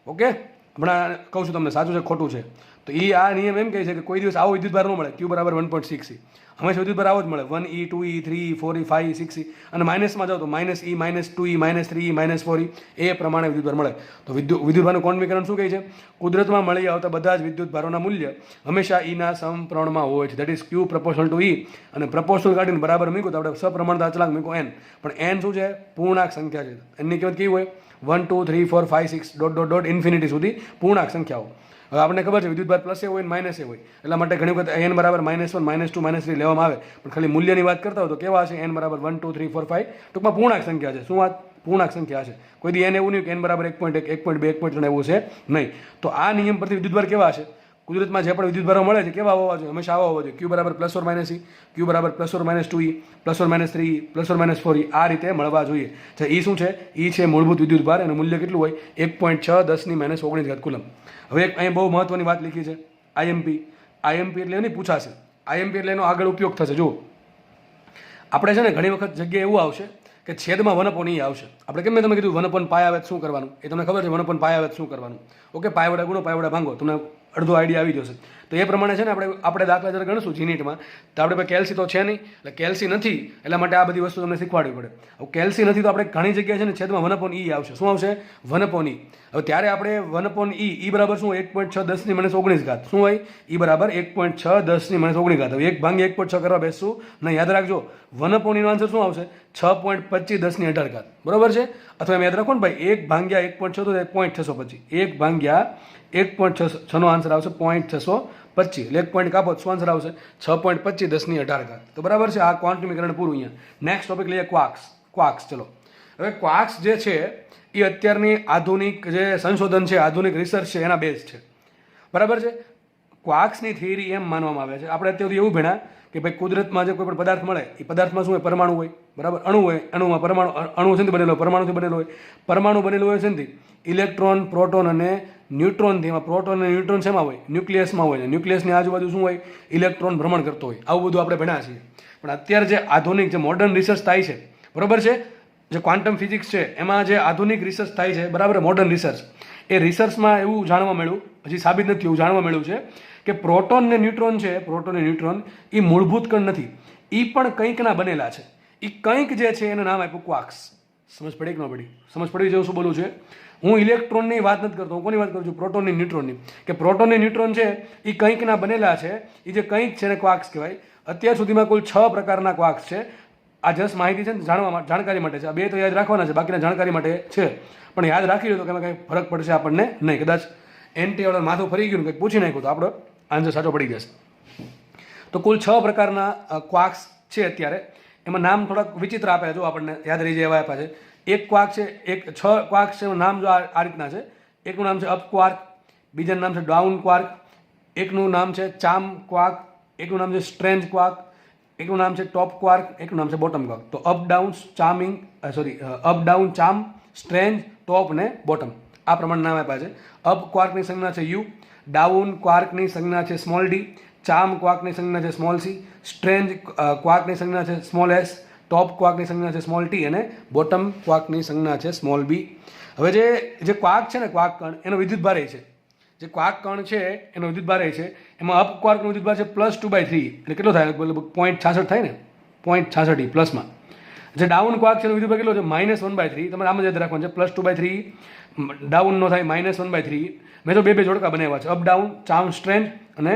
S1: ઓકે, હમણાં કહું છું તમને સાચું છે ખોટું છે. તો એ આ નિયમ એમ કહે છે કે કોઈ દિવસ આવો વિદ્યુતભાર ન મળે Q બરાબર 1.6e. હંમેશા વિદ્યુતભાર આવો જ મળે 1e 2e 3e 4e 5e 6e. અને માઇનસમાં જાઓ તો -e -2e -3e -4e એ પ્રમાણે વિદ્યુતભાર મળે. તો વિદ્યુતભારનું ક્વોન્ટમીકરણ શું કહે છે? કુદરતમાં મળી આવતા બધા જ વિદ્યુતભારોના મૂલ્ય હંમેશા ઈના સમપ્રમાણમાં હોય છે. That is Q proportional to E. અને પ્રપોર્શનલ કાઢીને બરાબર મૂક્યું તો આપણે સપ્રમાણતા અચળાંક મૂક્યો n. પણ n શું છે? પૂર્ણાંક સંખ્યા છે. એની કિંમત કેવી હોય? 1 2 3 4 5 6 ... ઇન્ફિનિટી સુધી પૂર્ણાંક સંખ્યાઓ. હવે આપણને ખબર છે વિદ્યુતભાર પ્લસ એ હોય ને માઇનસ એ હોય, એટલા માટે ઘણી વખત n બરાબર -1 -2 -3 લેવામાં આવે, પણ ખાલી મૂલ્યની વાત કરતા હોય તો કેવા હશે n બરાબર 1 2 3 4 5, ટૂંકમાં પૂર્ણાંક સંખ્યા છે. શું વાત? પૂર્ણાંક સંખ્યા છે. કોઈ દી n એવું નહીં કે n બરાબર 1.1 1.2 1.3 એવું છે નહીં. તો આ નિયમ પરથી વિદ્યુતભાર કેવા હશે? કુદરતમાં જે પણ વિદ્યુતભારો મળે છે કેવા હોવા જોઈએ? હંમેશા આવા હોવા જોઈએ. q બરાબર +or-e, q બરાબર +or-2e, +or-3e, +or-4e, આ રીતે મળવા જોઈએ. ઈ શું છે? ઈ છે મૂળભૂત વિદ્યુતભાર, એનું મૂલ્ય કેટલું હોય? 1.6 10 - 19 કુલમ. હવે એક અહીં બહુ મહત્વની વાત લીધી છે, આઈએમપી. આઈએમપી એટલે એની પૂછાશે. આઈએમપી એટલે એનો આગળ ઉપયોગ થશે. જુઓ, આપણે છે ને ઘણી વખત જગ્યાએ એવું આવશે કે છેદમાં 1/e આવશે. આપણે કેમ મેં તમે કીધું 1/π આવે શું કરવાનું? એ તમને ખબર છે 1/π આવે શું કરવાનું? ઓકે, પાય વડે ગુણો, પાય વડે ભાંગો, તમને અડધો આઈડિયા આવી જશે. તો એ પ્રમાણે છે ને આપણે દાખલા જરા ગણશું જીનિટમાં, તો આપણે ભાઈ કેલ્સી તો છે નહીં, એટલે કેલ્સી નથી, એટલા માટે આ બધી વસ્તુ તમને શીખવાડવી પડે. હવે કેલ્સી નથી તો આપણે ઘણી જગ્યાએ છે ને છેદમાં 1/e આવશે. શું આવશે? 1/e. હવે ત્યારે આપણે 1/e, ઈ બરાબર શું? 1.6 10 - 19 શું હોય? ઈ બરાબર 1.6 10 - 19. હવે 1 ભાંગ્યા 1.6 કરવા બેસશું નહીં. યાદ રાખજો 1/e નો આન્સર શું આવશે? 6.25 10 - 18. બરોબર છે? અથવા એમ યાદ રાખો ને ભાઈ, 1 ભાંગ્યા 1.6 તો 0.625, 1 ભાંગ્યા 1.6 નો આન્સર આવશે 0.625, એટલે 1 પોઈન્ટ કાપો શું આન્સર આવશે? 6.25 10 - 18. તો બરાબર છે, આ ક્વોન્ટમીકરણ પૂરું. અહીંયા નેક્સ્ટ ટોપિક લઈએ ક્વાર્ક્સ. ક્વાર્ક્સ, ચલો. હવે ક્વાર્ક્સ જે છે એ અત્યારની આધુનિક જે સંશોધન છે, આધુનિક રિસર્ચ છે, એના બેઝ છે. બરાબર છે? ક્વાર્ક્સની થિયરી એમ માનવામાં આવે છે, આપણે અત્યારથી એવું ભણ્યા કે ભાઈ કુદરતમાં જે કોઈ પણ પદાર્થ મળે એ પદાર્થમાં શું હોય? પરમાણુ હોય. બરાબર? અણુ હોય. અણુમાં પરમાણુ, અણુ શેથી બનેલો હોય? પરમાણુથી બનેલો હોય. પરમાણુ બનેલો હોય શેથી? ઇલેક્ટ્રોન, પ્રોટોન અને ન્યુટ્રોનથી. એમાં પ્રોટોન અને ન્યુટ્રોન શેમાં હોય? ન્યુક્લિયસમાં હોય. ન્યુક્લિયસની આજુબાજુ શું હોય? ઇલેક્ટ્રોન ભ્રમણ કરતો હોય. આવું બધું આપણે ભણ્યા છીએ. પણ અત્યારે જે આધુનિક જે મોડર્ન રિસર્ચ થાય છે, બરાબર છે, જે ક્વોન્ટમ ફિઝિક્સ છે એમાં જે આધુનિક રિસર્ચ થાય છે, બરાબર, મોડર્ન રિસર્ચ, એ રિસર્ચમાં એવું જાણવા મળ્યું, હજી સાબિત નથી, એવું જાણવા મળ્યું છે કે પ્રોટોન ને ન્યુટ્રોન છે, પ્રોટોન અને ન્યુટ્રોન એ મૂળભૂત કણ નથી, એ પણ કંઈકના બનેલા છે. એ કંઈક જે છે એનું નામ આપ્યું ક્વાર્ક્સ. સમજ પડી કે ન પડી? સમજ પડી જેવું શું બોલું છે? હું ઇલેક્ટ્રોનની વાત નથી કરતો, હું કોની વાત કરું છું? પ્રોટોનની, ન્યુટ્રોનની. કે પ્રોટોન અને ન્યુટ્રોન છે એ કંઈકના બનેલા છે, એ જે કંઈક છે એને ક્વાર્ક્સ કહેવાય. અત્યાર સુધીમાં કુલ 6 પ્રકારના ક્વાર્ક્સ છે. આ જસ્ટ માહિતી છે ને જાણકારી માટે છે. આ 2 તો યાદ રાખવાના છે, બાકીના જાણકારી માટે છે. પણ યાદ રાખી લો તો કે કંઈ ફરક પડશે આપણને નહીં. કદાચ એનટી વાળા માથું ફરી ગયું, કંઈક પૂછી નાખ્યું તો આપણો આન્સર સાચો પડી જશે. તો કુલ 6 પ્રકારના ક્વાર્ક્સ છે અત્યારે. એમાં નામ થોડાક વિચિત્ર આપ્યા, જો આપણને યાદ રહી જાય એવા આપ્યા છે. એક ક્વાર્ક છે, 6 ક્વાર્ક્સ છે, નામ જો આ રીતના છે. એકનું નામ છે અપ ક્વાર્ક, બીજાનું નામ છે ડાઉન ક્વાર્ક, એકનું નામ છે ચામ ક્વાર્ક, એકનું નામ છે સ્ટ્રેન્જ ક્વાર્ક, એકનું નામ છે ટોપ ક્વાર્ક, એકનું નામ છે બોટમ ક્વાર્ક. તો અપ ડાઉન, ચામ, સ્ટ્રેન્જ, ટોપ ને બોટમ, આ પ્રમાણે નામ આપ્યા છે. અપ ક્વાર્કની સંજ્ઞા છે યુ, ડાઉન ક્વાર્કની સંજ્ઞા છે સ્મોલ ડી, ચામ ક્વાર્કની સંજ્ઞા છે સ્મોલ સી, સ્ટ્રેન્જ ક્વાર્કની સંજ્ઞા છે સ્મોલ એસ, ટોપ ક્વાર્કની સંજ્ઞા છે સ્મોલ ટી અને બોટમ ક્વાર્કની સંજ્ઞા છે સ્મોલ બી. હવે જે ક્વાર્ક છે ને, ક્વાર્ક કણ, એનો વિદ્યુતભાર છે. જે ક્વાર્ક કણ છે એનો વિદ્યુતભાર છે, એમાં અપ ક્વાર્કનો વિદ્યુતભાર છે +2/3, એટલે કેટલો થાય? 0.66 થાય ને, 0.66 પ્લસમાં. જે ડાઉન ક્વાર્ક છે એનો વિદ્યુતભાર કેટલો છે? -1/3. તમારે આમ જ યાદ રાખવાનું છે, +2/3 ડાઉનનો થાય -1/3. મેં તો બે જોડકા બનાવ્યા છે, અપ ડાઉન, ચામ સ્ટ્રેન્જ અને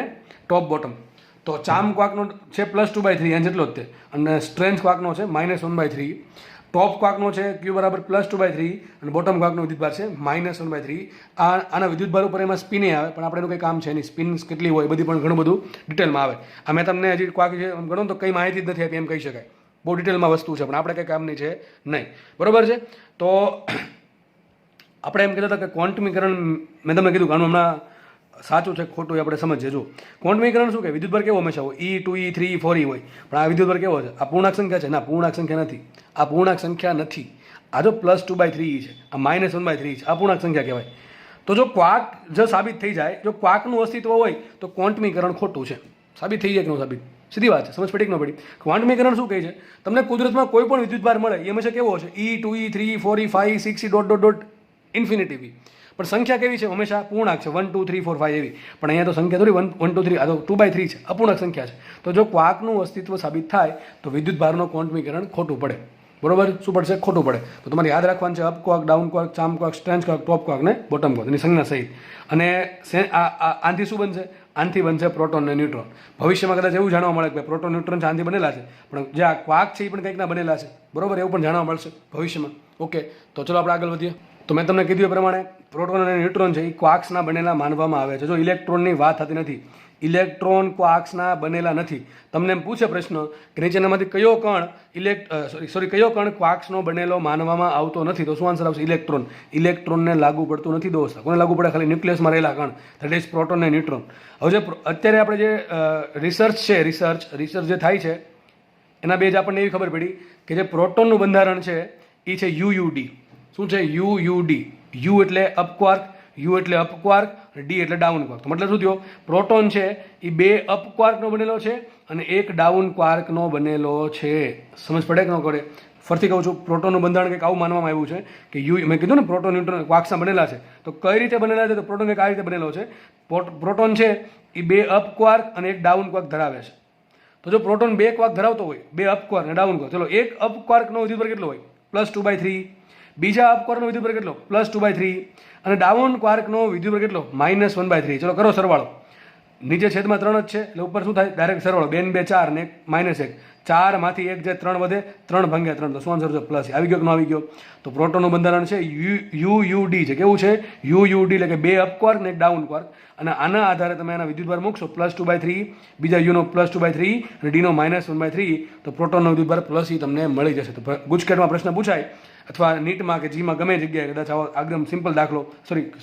S1: ટોપ બોટમ. તો ચામ ક્વાર્કનો છે +2/3 એન જેટલો જ તે, અને સ્ટ્રેન્જ ક્વાર્કનો છે -1/3. ટોપ ક્વાર્કનો છે Q બરાબર +2/3 અને બોટમ ક્વાર્કનો વિદ્યુતભાર છે -1/3. આના વિદ્યુતભાર ઉપર એમાં સ્પિન આવે, પણ આપણે એનું કંઈ કામ છે નહીં. સ્પિન કેટલી હોય બધી પણ ઘણું બધું ડિટેલમાં આવે. આ મેં તમને હજી ક્વાર્ક છે ગણો તો કંઈ માહિતી જ નથી આપી એમ કહી શકાય. બહુ ડિટેલમાં વસ્તુ છે, પણ આપણે કંઈ કામની છે નહીં. બરાબર છે? તો આપણે એમ કહેતા હતા કે ક્વોન્ટમીકરણ, મેં તમને કીધું કે આનું હમણાં સાચું છે ખોટું એ આપણે સમજીએ. જો ક્વોન્ટમીકરણ શું કે વિદ્યુતભાર કેવો હંમેશા હોય? E 2E 3E 4E હોય. પણ આ વિદ્યુતભાર કેવો છે? આ પૂર્ણાંક સંખ્યા છે? ના, પૂર્ણાંક સંખ્યા નથી. આ પૂર્ણાંક સંખ્યા નથી. આ જો +2/3 છે, આ -1/3 છે, આ પૂર્ણાંક સંખ્યા કહેવાય. તો જો ક્વાર્ક જો સાબિત થઈ જાય, જો ક્વાર્કનું અસ્તિત્વ હોય તો ક્વોન્ટમીકરણ ખોટું છે. સાબિત થઈ જાય કે ન સાબિત? સીધી વાત છે. સમજ પડી કે ન પડી? ક્વોન્ટમીકરણ શું કહે છે? તમને કુદરતમાં કોઈ પણ વિદ્યુતભાર મળે એ હંમેશા કેવો છે? E 2E 3E 4E 5E 6E ... infinity. પણ સંખ્યા કેવી છે? હંમેશા પૂર્ણાંક છે, 1 2 3 4 5 એવી. પણ અહીંયા તો સંખ્યા થોડી 1 2 3, આ તો 2/3 છે, અપૂર્ણાંક સંખ્યા છે. તો જો ક્વાર્કનું અસ્તિત્વ સાબિત થાય તો વિદ્યુતભારનો ક્વોન્ટમીકરણ ખોટું પડે. બરોબર? શું પડશે? ખોટું પડે. તો તમારે યાદ રાખવાનું છે up quark, down quark, charm quark, strange quark, top quark ને બોટમ ક્વાર્ક, એની સંજ્ઞા સહિત. અને આનાથી શું બનશે? આનાથી બનશે પ્રોટોન અને ન્યુટ્રોન. ભવિષ્યમાં કદાચ એવું જાણવા મળે કે પ્રોટોન ન્યુટ્રોન આનાથી બનેલા છે, પણ જે આ ક્વાર્ક છે એ પણ કંઈકના બનેલા છે. બરોબર? એવું પણ જાણવા મળશે ભવિષ્યમાં. ઓકે, તો ચલો આપણે આગળ વધીએ. તો મેં તમને કીધું એ પ્રમાણે પ્રોટોન અને ન્યુટ્રોન છે એ ક્વાર્ક્સના બનેલા માનવામાં આવે છે. જો ઇલેક્ટ્રોનની વાત થતી નથી, ઇલેક્ટ્રોન ક્વાર્ક્સના બનેલા નથી. તમને એમ પૂછે પ્રશ્ન કે નીચેનામાંથી કયો કણ કયો કણ ક્વાર્ક્સનો બનેલો માનવામાં આવતો નથી, તો શું આન્સર આવશે? ઇલેક્ટ્રોન. ઇલેક્ટ્રોનને લાગુ પડતું નથી દોસ્ત. કોને લાગુ પડે? ખાલી ન્યુક્લિયસમાં રહેલા કણ, ધેટ ઇઝ પ્રોટોન અને ન્યુટ્રોન. હવે જે અત્યારે આપણે જે રિસર્ચ છે, રિસર્ચ જે થાય છે એના બે જ આપણને એવી ખબર પડી કે જે પ્રોટોનનું બંધારણ છે એ છે યુયુડી. શું છે? યુયુડી. યુ એટલે અપક્વાર્ક, યુ એટલે અપક્વાર્ક, ડી એટલે ડાઉન ક્વાર્ક. તો મતલબ શું થયો? પ્રોટોન છે એ 2 અપક્વાર્કનો બનેલો છે અને 1 ડાઉન ક્વાર્કનો બનેલો છે. સમજ પડે કે ન પડે? ફરીથી કહું છું, પ્રોટોનનું બંધારણ કંઈક આવું માનવામાં આવ્યું છે કે યુ, મેં કીધું ને પ્રોટોન ન્યુટ્રોન ક્વાર્ક્સના બનેલા છે. તો કઈ રીતે બનેલા છે? તો પ્રોટોન કંઈક આ રીતે બનેલો છે. પ્રોટોન છે એ 2 અપક્વાર્ક અને 1 ડાઉન ક્વાર્ક ધરાવે છે. તો જો પ્રોટોન 2 ક્વાર્ક ધરાવતો હોય, 2 અપક્વાર્ક અને ડાઉન ક્વાર્ક, ચલો એક અપક્વાર્કનો વિદ્યુતભાર કેટલો હોય? +2/3. બીજા અપક્વાર્કનો વિદ્યુતભાર કેટલો? +2/3. અને ડાઉન ક્વાર્કનો વિદ્યુતભાર કેટલો? -1/3. ચલો કરો સરવાળો. નીચે છેદમાં 3 જ છે એટલે ઉપર શું થાય? ડાયરેક્ટ સરવાળો. 2 2 4 ને -1. 4 માંથી 1 જે 3 વધે, 3 ભાગ્યા 3. તો શું આન્સર છે? પ્લસ. આવી ગયો કે ન આવી ગયો? તો પ્રોટોનનું બંધારણ છે યુયુડી છે. કેવું છે? યુયુડી એટલે કે 2 અપક્વાર્ક ને 1 ડાઉન ક્વાર્ક. અને આના આધારે તમે એના વિદ્યુતભાર મૂકશો +2/3, બીજા યુનો +2/3 અને ડીનો -1/3, તો પ્રોટોનનો વિદ્યુતભાર પ્લસ તમને મળી જશે. તો ગુજકેટમાં પ્રશ્ન પૂછાય અથવા નીટમાં કે જીમાં ગમે જગ્યાએ કદાચ આવો એકદમ સિમ્પલ દાખલો,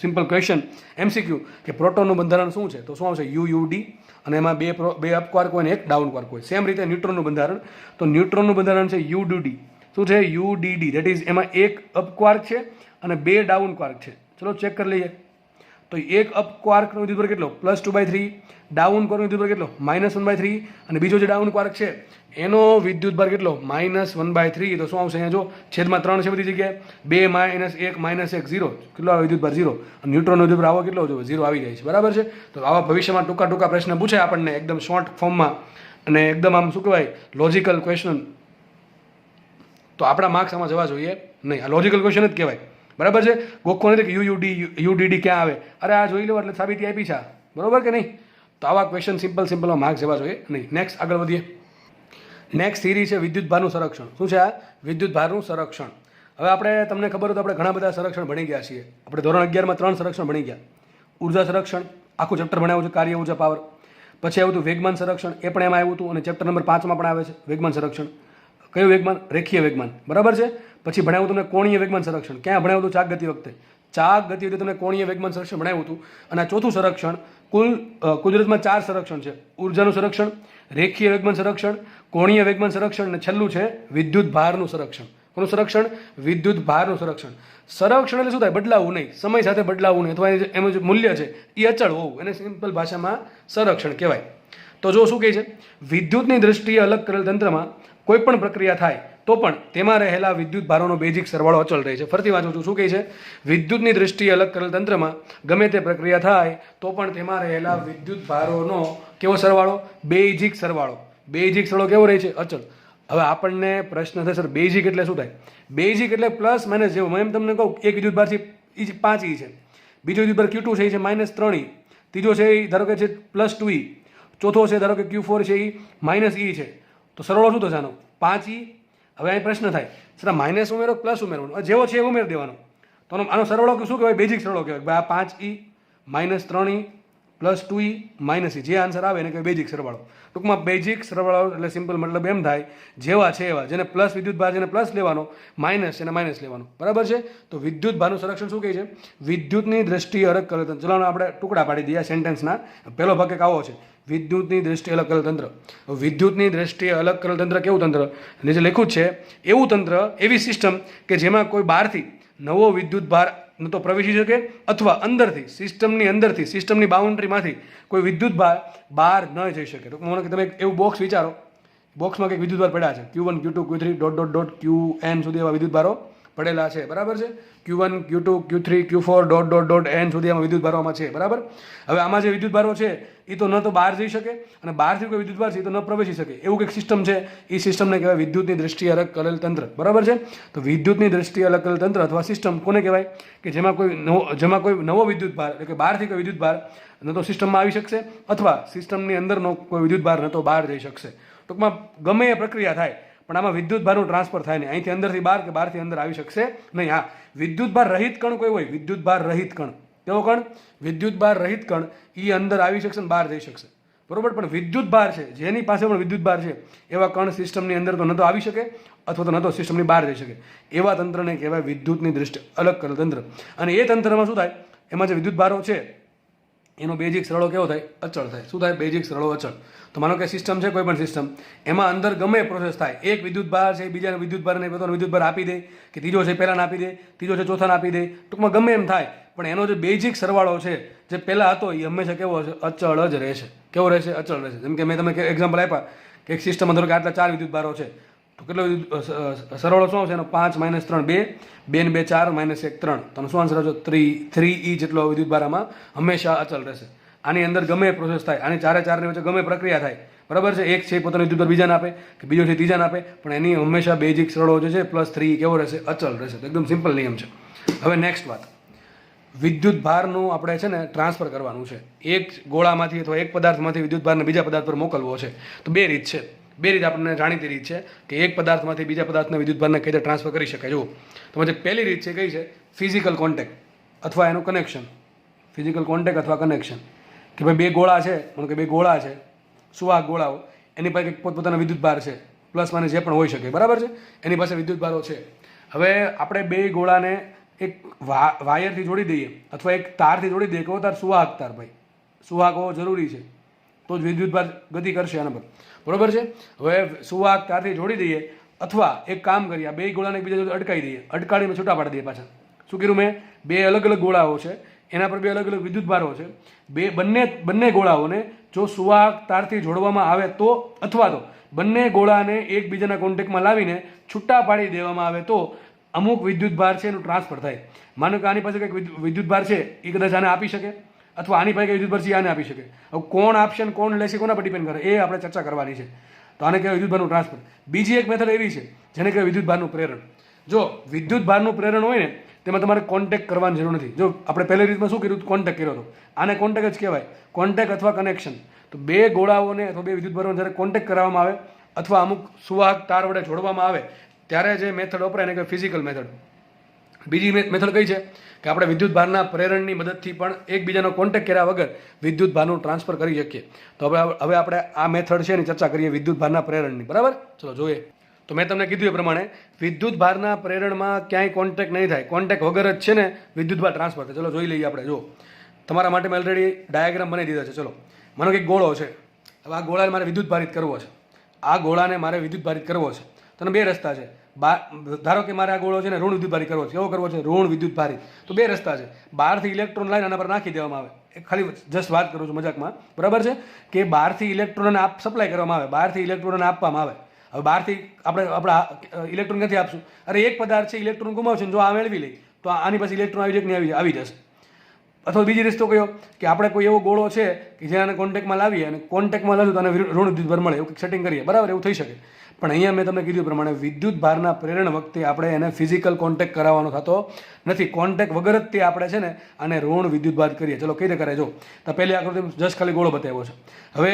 S1: સિમ્પલ ક્વેશ્ચન MCQ કે પ્રોટોનનું બંધારણ શું છે, તો શું આવશે? યુયુડી. અને એમાં 2 અપક્વાર્ક હોય ને 1 ડાઉન ક્વાર્ક હોય. સેમ રીતે ન્યુટ્રોનનું બંધારણ, તો ન્યુટ્રોનનું બંધારણ છે યુડીડી. શું છે? યુડીડી. ધેટ ઇઝ એમાં 1 અપક્વાર્ક છે અને 2 ડાઉન ક્વાર્ક છે. ચલો ચેક કરી લઈએ. તો 1 અપક્વાર્કનો વિદ્યુતભાર કેટલો? +2/3. ડાઉન ક્વાર્કનો વિદ્યુતભાર કેટલો? -1/3. અને બીજો જે ડાઉન ક્વાર્ક છે એનો વિદ્યુતભાર કેટલો? -1/3. તો શું આવશે? અહીંયા જો છેદમાં 3 છે બધી જગ્યાએ. 2 -1 -1 0. કેટલો આવે વિદ્યુતભાર? 0. અને ન્યુટ્રોનનો વિદ્યુતભાર આવો કેટલો જોઈએ? 0 આવી જાય છે. બરાબર છે? તો આવા ભવિષ્યમાં ટૂંકા પ્રશ્ન પૂછે આપણને એકદમ શોર્ટ ફોર્મમાં અને એકદમ આમ શું કહેવાય લોજિકલ ક્વેશ્ચન, તો આપણા માર્ક્સ આમાં જવા જોઈએ નહીં. આ લોજિકલ ક્વેશ્ચન જ કહેવાય. બરાબર છે? ગોખો નથી કે યુડીડી ક્યાં આવે, અરે આ જોઈ લો એટલે સાબિતી આપી છે. બરાબર કે નહીં? તો આવા ક્વેશ્ચન સિમ્પલમાં માર્ક્સ જવા જોઈએ નહીં. નેક્સ્ટ આગળ વધીએ. નેક્સ્ટ થિયરી છે વિદ્યુતભારનું સંરક્ષણ. શું છે આ? વિદ્યુતભારનું સંરક્ષણ. હવે આપણે તમને ખબર હોય તો આપણે ઘણા બધા સંરક્ષણ ભણી ગયા છીએ. આપણે ધોરણ 11માં 3 સંરક્ષણ ભણી ગયા. ઉર્જા સંરક્ષણ આખું ચેપ્ટર ભણાવ્યું છે, કાર્ય ઉર્જા પાવર. પછી આવ્યું હતું વેગમાન સંરક્ષણ, એ પણ એમાં આવ્યું હતું. અને ચેપ્ટર નંબર 5માં પણ આવે છે વેગમાન સંરક્ષણ. કયું વેગમાન? રેખીય વેગમાન. બરાબર છે? પછી ભણાવ્યું તમને કોણીય વેગમાન સંરક્ષણ. ક્યાં ભણાવ્યું હતું? ચાક ગતિ વખતે. ચાક ગતિ વખતે તમને કોણીય વેગમાન સંરક્ષણ ભણાવ્યું હતું. અને આ ચોથું સંરક્ષણ, કુદરતમાં 4 સંરક્ષણ છે. ઉર્જાનું સંરક્ષણ, રેખીય વેગમાન સંરક્ષણ, કોણીય વેગમાન સંરક્ષણ અને છેલ્લું છે વિદ્યુત ભારનું સંરક્ષણ. કોનું સંરક્ષણ? વિદ્યુત ભારનું સંરક્ષણ. સંરક્ષણ એટલે શું થાય? બદલાવું નહીં, સમય સાથે બદલાવું નહીં, અથવા એનું જે મૂલ્ય છે એ અચળ હોવું, એને સિમ્પલ ભાષામાં સંરક્ષણ કહેવાય. તો જો શું કહે છે? વિદ્યુતની દ્રષ્ટિએ અલગ કરેલ તંત્રમાં કોઈ પણ પ્રક્રિયા થાય તો પણ તેમાં રહેલા વિદ્યુત ભારોનો બેઝિક સરવાળો અચળ રહે છે. ફરીથી વાંચું છું. શું કહે છે? વિદ્યુતની દ્રષ્ટિએ અલગ કરેલ તંત્રમાં ગમે તે પ્રક્રિયા થાય તો પણ તેમાં રહેલા વિદ્યુત ભારોનો કેવો સરવાળો? બેઝિક સરવાળો. બેઝિક સરવાળો કેવો રહે છે? અચળ. હવે આપણને પ્રશ્ન થાય સર બેઝિક એટલે શું થાય? બેઝિક એટલે પ્લસ માઇનસ જેવું. મેં તમને કહું એક વિદ્યુત ભાર છે એ 5E છે, બીજો વિદ્યુત ભાર Q2 છે એ છે -3E, ત્રીજો છે એ ધારો કે છે +2E, ચોથો છે ધારો કે Q4 છે એ -E છે. તો સરવાળો શું થશે આનો? 5E. હવે અહીં પ્રશ્ન થાય સર માઇનસ ઉમેરો પ્લસ ઉમેરવાનો, જેવો છે એ ઉમેરી દેવાનો. તો આનો સરવાળો શું કહેવાય? બેઝિક સરવાળો કહેવાય. ભાઈ આ 5E -3E +2E -E, જે આન્સર આવે એને કહેવાય બેઝિક સરવાળો. ટૂંકમાં બેઝિક સરવાળો એટલે સિમ્પલ મતલબ એમ થાય જેવા છે એવા, જેને પ્લસ વિદ્યુત ભાર જેને પ્લસ લેવાનો, માઇનસ એને માઇનસ લેવાનો. બરાબર છે? તો વિદ્યુત ભારનું સંરક્ષણ શું કહે છે? વિદ્યુતની દ્રષ્ટિએ અલગ કરેલ તંત્ર. ચલો આપણે ટુકડા પાડી દઈએ સેન્ટેન્સના. પહેલો ભાગ એક આવો છે, વિદ્યુતની દ્રષ્ટિએ અલગ કરેલ તંત્ર. વિદ્યુતની દ્રષ્ટિએ અલગ કરેલ તંત્ર કેવું તંત્ર? નીચે લખ્યું છે એવું તંત્ર, એવી સિસ્ટમ કે જેમાં કોઈ બહારથી નવો વિદ્યુત ભાર ન તો પ્રવેશી શકે અથવા અંદરથી સિસ્ટમની અંદરથી સિસ્ટમની બાઉન્ડ્રીમાંથી કોઈ વિદ્યુત ભાર બહાર ન જઈ શકે. તો મને કે તમે એવું બોક્સ વિચારો, બોક્સમાં કંઈક વિદ્યુત ભાર પડ્યા છે, Q1 Q2 Q3 ... Qn સુધી એવા વિદ્યુત ભારો પડેલા છે. બરાબર છે? Q1 Q2 Q3 Q4 ... n સુધી આમાં વિદ્યુત ભારોમાં છે. બરાબર? હવે આમાં જે વિદ્યુત ભારો છે એ તો ન તો બહાર જઈ શકે અને બહારથી કોઈ વિદ્યુત ભાર છે એ તો ન પ્રવેશી શકે. એવું કંઈક સિસ્ટમ છે, એ સિસ્ટમને કહેવાય વિદ્યુતની દ્રષ્ટિએ અલગ કરેલ તંત્ર. બરાબર છે? તો વિદ્યુતની દ્રષ્ટિએ અલગ કરેલ તંત્ર અથવા સિસ્ટમ કોને કહેવાય? કે જેમાં કોઈ નવો વિદ્યુત ભાર એટલે કે બહારથી કોઈ વિદ્યુત ભાર ન તો સિસ્ટમમાં આવી શકશે અથવા સિસ્ટમની અંદરનો કોઈ વિદ્યુત ભાર ન તો બહાર જઈ શકશે. ટૂંકમાં ગમે એ પ્રક્રિયા થાય પણ આમાં વિદ્યુત ભારનું ટ્રાન્સફર થાય નહીં. અહીંથી અંદરથી બહાર કે બહારથી અંદર આવી શકશે નહીં. હા, વિદ્યુત ભાર રહિત કણ કોઈ હોય, વિદ્યુત ભાર રહિત કણ, કેવો કણ? વિદ્યુત ભાર રહિત કણ, એ અંદર આવી શકશે ને બહાર જઈ શકશે, બરોબર. પણ વિદ્યુત ભાર છે, જેની પાસે પણ વિદ્યુત ભાર છે, એવા કણ સિસ્ટમની અંદર તો ન તો આવી શકે અથવા તો ન તો સિસ્ટમની બહાર જઈ શકે. એવા તંત્રને કહેવાય વિદ્યુતની દ્રષ્ટિએ અલગ કરેલ તંત્ર. અને એ તંત્રમાં શું થાય, એમાં જે વિદ્યુત ભારો છે એનો બેઝિક સરળો કેવો થાય? અચળ થાય. શું થાય? બેઝિક સરળો અચળ. તો માનો કે સિસ્ટમ છે, કોઈ પણ સિસ્ટમ, એમાં અંદર ગમે પ્રોસેસ થાય, એક વિદ્યુત ભાર છે બીજાને વિદ્યુત ભારને પોતાનો વિદ્યુત ભાર આપી દે, કે ત્રીજો છે પહેલાને આપી દે, ત્રીજો છે ચોથાને આપી દે, ટૂંકમાં ગમે એમ થાય, પણ એનો જે બેઝિક સરવાળો છે જે પહેલાં હતો એ હંમેશા કેવો હશે? અચળ જ રહેશે. કેવો રહેશે? અચળ રહેશે. જેમ કે મેં તમને એક્ઝામ્પલ આપ્યા કે એક સિસ્ટમમાં ધરો કે આટલા 4 વિદ્યુત ભારો છે, તો કેટલો સરવાળો શું આવશે એનો? 5 - 3 2, 2 ને 2 4 - 1 3. તમે શું આન્સર આવશે? 3e જેટલો વિદ્યુત ભાર આમાં હંમેશા અચળ રહેશે. આની અંદર ગમે પ્રોસેસ થાય, આની ચારે ચારની વચ્ચે ગમે પ્રક્રિયા થાય, બરાબર છે, એક છે પોતાનો વિદ્યુત ભાર બીજાને આપે કે બીજો છે ત્રીજાને આપે, પણ એની હંમેશા બેઝિક સરળો જે છે +3 કેવો રહેશે? અચળ રહેશે. તો એકદમ સિમ્પલ નિયમ છે. હવે નેક્સ્ટ વાત, વિદ્યુત ભારનું આપણે છે ને ટ્રાન્સફર કરવાનું છે. એક ગોળામાંથી અથવા એક પદાર્થમાંથી વિદ્યુત ભારને બીજા પદાર્થ પર મોકલવો છે. તો બે રીત છે. બે રીત આપણને જાણીતી રીત છે કે એક પદાર્થમાંથી બીજા પદાર્થના વિદ્યુત ભારને કઈ રીતે ટ્રાન્સફર કરી શકાય. જુઓ, તો જે પહેલી રીત છે કઈ છે? ફિઝિકલ કોન્ટેક્ટ અથવા એનું કનેક્શન. ફિઝિકલ કોન્ટેક્ટ અથવા કનેક્શન, કે ભાઈ બે ગોળા છે, માનો કે બે ગોળા છે, સુવાહક ગોળાઓ, એની પાસે પોતપોતાના વિદ્યુત ભાર છે, પ્લસ માઇનસ જે પણ હોઈ શકે, બરાબર છે, એની પાસે વિદ્યુત ભારો છે. હવે આપણે બે ગોળાને એક વાયરથી જોડી દઈએ અથવા એક તારથી જોડી દઈએ. કેવો તાર? સુવાહક તાર. ભાઈ સુવાહક હોવો જરૂરી છે, તો જ વિદ્યુત ભાર ગતિ કરશે આના પર, બરોબર છે. હવે સુવાહક તારથી જોડી દઈએ અથવા એક કામ કરીએ, બે ગોળાને એકબીજા જોડે અટકાવી દઈએ, અટકાડીને છૂટા પાડી દઈએ પાછા. શું કર્યું મેં? બે અલગ અલગ ગોળાઓ છે, એના પર બે અલગ અલગ વિદ્યુત ભારો છે. બંને ગોળાઓને જો સુવાહક તારથી જોડવામાં આવે તો, અથવા તો બંને ગોળાને એકબીજાના કોન્ટેક્ટમાં લાવીને છૂટા પાડી દેવામાં આવે તો અમુક વિદ્યુત ભાર છે એનું ટ્રાન્સફર થાય. માનો કે આની પાસે કંઈક વિદ્યુત ભાર છે, એ કદાચ આને આપી શકે, અથવા આની પાસે કંઈ વિદ્યુત ભાર છે આને આપી શકે. હવે કોણ આપશે અને કોણ લેશે, કોના પર ડિપેન્ડ કરે, એ આપણે ચર્ચા કરવાની છે. તો આને કહેવાય વિદ્યુત ભારનું ટ્રાન્સફર. બીજી એક મેથડ એવી છે જેને કહેવાય વિદ્યુત ભારનું પ્રેરણ. જો વિદ્યુત ભારનું પ્રેરણ હોય ને, તેમાં તમારે કોન્ટેક્ટ કરવાની જરૂર નથી. જો આપણે પહેલી રીતમાં શું કર્યું? કોન્ટેક્ટ કર્યો હતો. આને કોન્ટેક્ટ જ કહેવાય, કોન્ટેક્ટ અથવા કનેક્શન. તો બે ગોળાઓને અથવા બે વિદ્યુત ભારોને જ્યારે કોન્ટેક્ટ કરવામાં આવે અથવા અમુક સુવાહક તાર વડે જોડવામાં આવે ત્યારે જે મેથડ વપરાય એને કહેવાય ફિઝિકલ મેથડ. બીજી મેથડ કઈ છે કે આપણે વિદ્યુત ભારના પ્રેરણની મદદથી પણ એકબીજાનો કોન્ટેક્ટ કર્યા વગર વિદ્યુત ભારનું ટ્રાન્સફર કરી શકીએ. તો હવે આપણે આ મેથડ છે એની ચર્ચા કરીએ, વિદ્યુત ભારના પ્રેરણની. બરાબર, ચલો જોઈએ. તો મેં તમને કીધું એ પ્રમાણે વિદ્યુત ભારના પ્રેરણમાં ક્યાંય કોન્ટેક્ટ નહીં થાય, કોન્ટેક્ટ વગર જ છે ને વિદ્યુત ભાર ટ્રાન્સફર થાય. ચલો જોઈ લઈએ આપણે. જો તમારા માટે મેં ઓલરેડી ડાયાગ્રામ બનાવી દીધા છે. ચલો, માનો કે એક ગોળો છે. હવે આ ગોળાને મારે વિદ્યુત ભારિત કરવો છે. આ ગોળાને મારે વિદ્યુત ભારિત કરવો છે. તો બે રસ્તા છે. ધારો કે મારે આ ગોળો છે ને ઋણ વિદ્યુત ભારિત કરવો છે. કેવો કરવો છે? ઋણ વિદ્યુત ભારિત. તો બે રસ્તા છે. બહારથી ઇલેક્ટ્રોન લાઈન આના પર નાખી દેવામાં આવે. ખાલી જસ્ટ વાત કરું છું મજાકમાં, બરાબર છે, કે બહારથી ઇલેક્ટ્રોનને સપ્લાય કરવામાં આવે, બહારથી ઇલેક્ટ્રોનને આપવામાં આવે. હવે બહારથી આપણે ઇલેક્ટ્રોન ક્યાંથી આપશું? અરે એક પદાર્થ છે, ઇલેક્ટ્રોન ગુમાવશે ને જો આ મેળવી લઈ તો આની પાસે ઇલેક્ટ્રોન આવી જાય કે આવી જશે. અથવા બીજી રસ્તો કયો કે આપણે કોઈ એવો ગોળો છે કે જેને કોન્ટેક્ટમાં લાવીએ અને કોન્ટેક્ટમાં લાવ્યું તો આને ઋણ વિદ્યુત ભાર મળે, એવું સેટિંગ કરીએ, બરાબર, એવું થઈ શકે. પણ અહીંયા મેં તમને કીધું પ્રમાણે વિદ્યુત ભારના પ્રેરણ વખતે આપણે એને ફિઝિકલ કોન્ટેક્ટ કરાવવાનો થતો નથી. કોન્ટેક્ટ વગર જ તે આપણે છે ને આને ઋણ વિદ્યુત ભાર કરીએ. ચલો કઈ રીતે કરે? જો તો પહેલી આકૃતિ જસ્ટ ખાલી ગોળો બતાવ્યો છે. હવે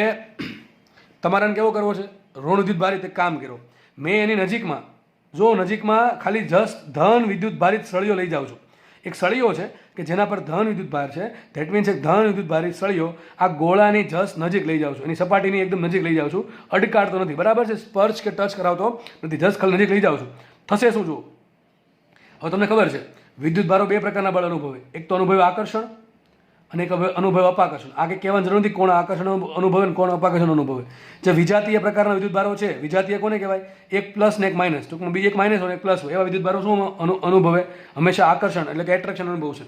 S1: તમારે કેવો કરવો છે? ઋણ વિદ્યુત ભારિત એક કામ કર્યો મેં, એની નજીકમાં ખાલી જસ્ટ ધન વિદ્યુત ભારિત સળીઓ લઈ જાઉં છું. એક સળીઓ છે કે જેના પર ધન વિદ્યુત ભાર છે. ધેટ મીન્સ એક ધન વિદ્યુત ભારિત સળીઓ આ ગોળાની જસ્ટ નજીક લઈ જાઉં છું, એની સપાટીની એકદમ નજીક લઈ જાઉં છું. અડકાડતો નથી, બરાબર છે, સ્પર્શ કે ટચ કરાવતો નથી, જસ્ટ ખાલી નજીક લઈ જાઉં છું. થશે શું? જુઓ, હવે તમને ખબર છે વિદ્યુત ભારો બે પ્રકારના બળ અનુભવે. એક તો અનુભવે આકર્ષણ અને એક અનુભવ અપાકર્ષણ. આ કંઈ કહેવાની જરૂર નથી કોણ આકર્ષણ અનુભવે ને કોણ અપાકર્ષણ અનુભવે. જે વિજાતીય પ્રકારના વિદ્યુત ભારો છે, વિજાતીય કોને કહેવાય? એક પ્લસ ને એક માઇનસ. ટૂંકમાં બીજી એક માઇનસ હોય એક પ્લસ હોય. એવા વિદ્યુત ભારો શું અનુભવે? હંમેશા આકર્ષણ એટલે કે એટ્રેક્શન અનુભવશે.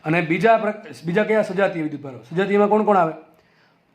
S1: અને બીજા કયા? સજાતીય વિદ્યુત ભારો. સજાતીયમાં કોણ કોણ આવે?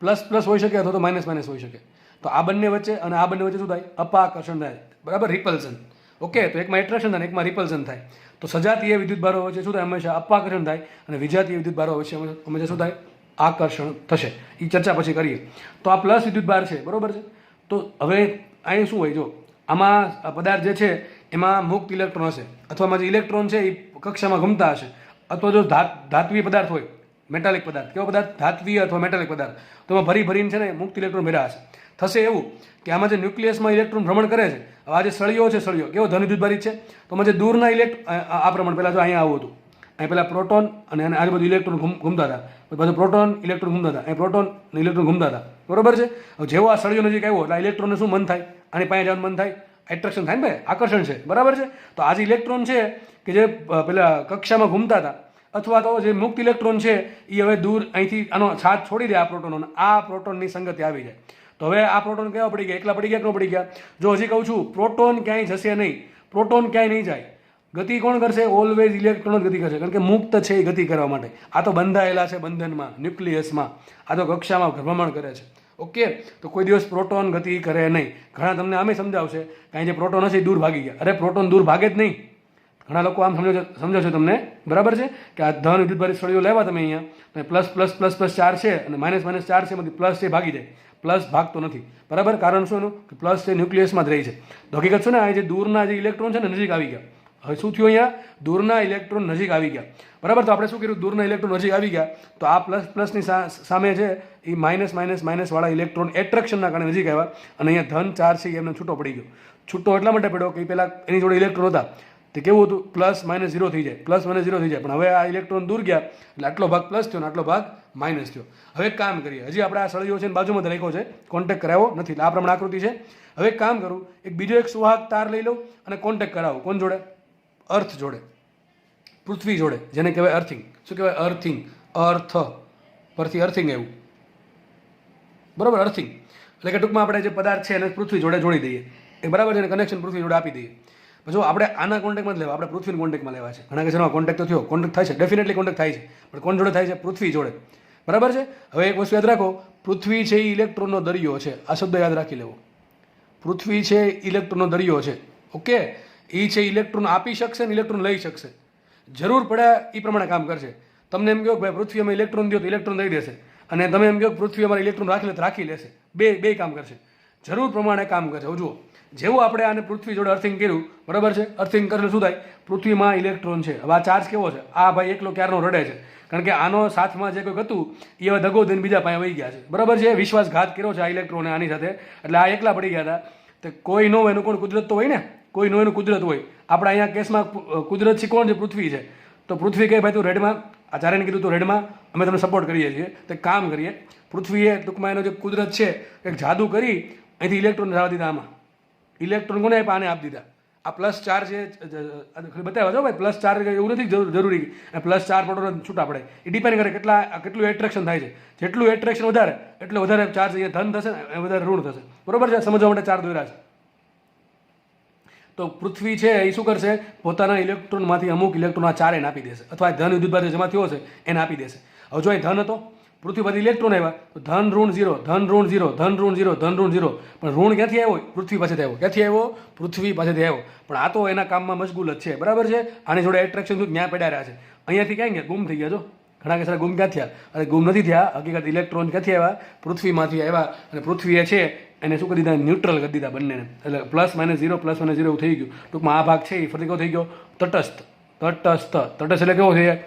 S1: પ્લસ પ્લસ હોઈ શકે અથવા તો માઇનસ માઇનસ હોઈ શકે. તો આ બંને વચ્ચે અને આ બંને વચ્ચે શું થાય? અપાકર્ષણ થાય, બરાબર, રિપલ્સન. ઓકે, તો એકમાં એટ્રેક્શન થાય, એકમાં રિપલ્સન થાય. તો સજાતીય વિદ્યુત ભારો વચ્ચે શું થાય? હંમેશા અપાકર્ષણ થાય. અને વિજાતીય વિદ્યુત ભારો વચ્ચે હંમેશા શું થાય? આકર્ષણ થશે. એ ચર્ચા પછી કરીએ. તો આ પ્લસ વિદ્યુત ભાર છે, બરોબર છે. તો હવે અહીં શું હોય? જો આમાં પદાર્થ જે છે એમાં મુક્ત ઇલેક્ટ્રોન હશે, અથવા જે ઇલેક્ટ્રોન છે એ કક્ષામાં ગમતા હશે. અથવા જો ધાત્વીય પદાર્થ હોય, મેટાલિક પદાર્થ, કેવો પદાર્થ? ધાત્વીય અથવા મેટાલિક પદાર્થ, તો એમાં ભરીને છે ને મુક્ત ઇલેક્ટ્રોન ભર્યા હશે. થશે એવું કે આમાં જે ન્યુક્લિયસમાં ઇલેક્ટ્રોન ભ્રમણ કરે છે, હવે આ જે સળિયો છે, સળિયો કેવો ધન વિદ્યુતભારિત છે, તો આમાં જે દૂરના આ પ્રમાણે પહેલાં જો અહીંયા આવું હતું, અહીં પહેલાં પ્રોટોન અને આજુબાજુ ઇલેક્ટ્રોન ઘૂમતા હતા, પછી પ્રોટોન ઇલેક્ટ્રોન ઘૂમતા હતા, અહીં પ્રોટોન ઇલેક્ટ્રોન ઘૂમતા હતા, બરોબર છે. હવે જેવો આ સળિયો નજીક આવ્યો એટલે આ ઇલેક્ટ્રોનને શું મન થાય, આની પાસે જવાનું મન થાય, એટ્રેક્શન થાય ને ભાઈ, આકર્ષણ છે, બરાબર છે. તો આ જે ઇલેક્ટ્રોન છે કે જે પેલા કક્ષામાં ઘૂમતા હતા અથવા તો જે મુક્ત ઇલેક્ટ્રોન છે એ હવે દૂર અહીંથી આનો સાથ છોડી દે આ પ્રોટોનનો, આ પ્રોટોનની સંગતે આવી જાય. તો હવે આ પ્રોટોન કેવા પડી ગયા, એકલા પડી ગયા કે ન પડી ગયા. જો હજી કહું છું પ્રોટોન ક્યાંય જશે નહીં, પ્રોટોન ક્યાંય નહીં જાય, ગતિ કોણ કરશે, ઓલવેઝ ઇલેક્ટ્રોન જ ગતિ કરશે, કારણ કે મુક્ત છે એ ગતિ કરવા માટે. આ તો બંધાયેલા છે બંધનમાં, ન્યુક્લિયસમાં, આ તો કક્ષામાં ભ્રમણ કરે છે. ઓકે, તો કોઈ દિવસ પ્રોટોન ગતિ કરે નહીં. ઘણા તમને આમે સમજાવશે કાંઈ જે પ્રોટોન હશે દૂર ભાગી ગયા, અરે પ્રોટોન દૂર ભાગે જ નહીં. ઘણા લોકો આમ સમજાવશે તમને, બરાબર છે, કે આ ધન વિદ્યુતભારિત સળિયો લેવા તમે અહીંયા plus plus plus plus charge છે અને માઇનસ માઇનસ ચાર્જ છે, બધી પ્લસ છે ભાગી જાય, પ્લસ ભાગતો નથી, બરાબર. કારણ શું એનું કે પ્લસ છે ન્યુક્લિયસમાં જ રહી છે. તો હકીકત શું ને, આ જે દૂરના જે ઇલેક્ટ્રોન છે ને નજીક આવી ગયા. હવે શું થયું, અહીંયા દૂરના ઇલેક્ટ્રોન નજીક આવી ગયા, બરાબર. તો આપણે શું કર્યું, દૂરના ઇલેક્ટ્રોન નજીક આવી ગયા તો આ પ્લસ પ્લસની સામે છે એ માઇનસ માઇનસ માઇનસ વાળા ઇલેક્ટ્રોન એટ્રેક્શનના કારણે નજીક આવ્યા અને અહીંયા ધન ચાર્જ છે એમને છૂટો પડી ગયો. છૂટો એટલા માટે પડ્યો કે પહેલાં એની જોડે ઇલેક્ટ્રોન હતા તે કેવું હતું, પ્લસ માઇનસ ઝીરો થઈ જાય, પ્લસ માઇનસ ઝીરો થઈ જાય. પણ હવે આ ઇલેક્ટ્રોન દૂર ગયા એટલે આટલો ભાગ પ્લસ થયો અને આટલો ભાગ માઇનસ થયો. હવે એક કામ કરીએ, હજી આપણે આ સળિયો છે બાજુમાં રાખ્યો છે, કોન્ટેક્ટ કરાવ્યો નથી એટલે આ પ્રમાણે આકૃતિ છે. હવે એક કામ કરું, એક બીજો એક સુવાહક તાર લઈ લઉં અને કોન્ટેક્ટ કરાવું. કોણ જોડે, અર્થ જોડે, પૃથ્વી જોડે, જેને કહેવાય અર્થિંગ. શું કહેવાય, અર્થિંગ, અર્થ પરથી અર્થિંગ આવ્યું, બરાબર, અર્થિંગ એટલે કે ટૂંકમાં આપણે જે પદાર્થ છે એને પૃથ્વી જોડે જોડી દઈએ, એ બરાબર છે, એને કનેક્શન પૃથ્વી જોડે આપી દઈએ. જો આપણે આના કોન્ટેક્ટમાં જ લેવા, આપણે પૃથ્વીના કોન્ટેક્ટમાં લેવા છે. ઘણા કે છે કોન્ટેક્ટ તો થયો, કોન્ટેક્ટ થાય છે, ડેફિનેટલી કોન્ટેક્ટ થાય છે, પણ કોણ જોડે થાય છે, પૃથ્વી જોડે, બરાબર છે. હવે એક વસ્તુ યાદ રાખો, પૃથ્વી છે એ ઇલેક્ટ્રોનનો દરિયો છે, આ શબ્દ યાદ રાખી લેવો. પૃથ્વી છે ઇલેક્ટ્રોનનો દરિયો છે, ઓકે. એ છે ઇલેક્ટ્રોન આપી શકશે ને ઇલેક્ટ્રોન લઈ શકશે, જરૂર પડે એ પ્રમાણે કામ કરશે. તમને એમ કહો કે ભાઈ પૃથ્વી અમે ઇલેક્ટ્રોન દો તો ઇલેક્ટ્રોન દઈ દેશે, અને તમે એમ કહો પૃથ્વી અમારે ઇલેક્ટ્રોન રાખી લે તો રાખી લેશે. બે કામ કરશે, જરૂર પ્રમાણે કામ કરશે. જુઓ, જેવું આપણે આને પૃથ્વી જોડે અર્થિંગ કર્યું, બરાબર છે, અર્થિંગ કરેલું શું થાય, પૃથ્વીમાં ઇલેક્ટ્રોન છે. હવે આ ચાર્જ કેવો છે, આ ભાઈ એકલો ક્યારનો રડે છે, કારણ કે આનો સાથમાં જે કોઈક હતું એ હવે દગો દઈને બીજા પાસે વહી ગયા છે, બરાબર છે, વિશ્વાસઘાત કર્યો છે આ ઇલેક્ટ્રોને આની સાથે, એટલે આ એકલા પડી ગયા હતા. તો કોઈ ન હોય એનું કોણ, કુદરત તો હોય ને, કોઈ નો એનું કુદરત હોય. આપણે અહીંયા કેસમાં કુદરત છે કોણ છે, પૃથ્વી છે. તો પૃથ્વી કહે ભાઈ તું રેડમાં, આચાર્યને કીધું તું રેડમાં, અમે તમને સપોર્ટ કરીએ છીએ. તો એક કામ કરીએ, પૃથ્વીએ ટૂંકમાં એનો જે કુદરત છે એક જાદુ કરી અહીંથી ઇલેક્ટ્રોન જવા દીધા, આમાં ઇલેક્ટ્રોન કોને આપ્યા, આને આપી દીધા. આ પ્લસ ચાર્જ છે બતાવ્યા છો ભાઈ, પ્લસ ચાર્જ એવું નથી જરૂરી પ્લસ ચાર પ્રોટોન છૂટા પડે, એ ડિપેન્ડ કરે કેટલું એટ્રેક્શન થાય છે. જેટલું એટ્રેક્શન વધારે એટલે વધારે ચાર્જ અહીંયા ધન થશે ને વધારે ઋણ થશે, બરોબર છે, સમજવા માટે ચાર દોર્યા છે. તો પૃથ્વી છે એ શું કરશે, પોતાના ઇલેક્ટ્રોનમાંથી અમુક ઇલેક્ટ્રોન આ ચારેને આપી દેશે, અથવા ધન વિદ્યુતભાર જમા થયો છે એને આપી દેશે. હવે જો એ ધન હતો, પૃથ્વી પરથી ઇલેક્ટ્રોન આવ્યા તો ધન ઋણ ઝીરો, ધન ઋણ ઝીરો, ધન ઋણ ઝીરો, ધન ઋણ ઝીરો. પણ ઋણ ક્યાંથી આવ્યો, પૃથ્વી પાસેથી આવ્યો. ક્યાંથી આવ્યો, પૃથ્વી પાસેથી આવ્યો. પણ આ તો એના કામમાં મશગુલ જ છે, બરાબર છે. આની જોડે એટ્રેક્શન ત્યાં પડ્યા રહ્યા છે, અહીંયાથી ક્યાં ગયા, ગુમ થઈ ગયા. જો ઘણા કે ગુમ ક્યાં થયા, અરે ગુમ નથી થયા, હકીકત ઇલેક્ટ્રોન ક્યાંથી આવ્યા, પૃથ્વીમાંથી આવ્યા. અને પૃથ્વીએ છે એને શું કરી દીધા, ન્યુટ્રલ કરી દીધા બંનેને, એટલે plus minus zero, plus minus zero એવું થઈ ગયું. ટૂંકમાં આ ભાગ છે એ ફરીથી કેવો થઈ ગયો, તટસ્થ. તટસ્થ, તટસ્થ એટલે કેવો થઈ જાય,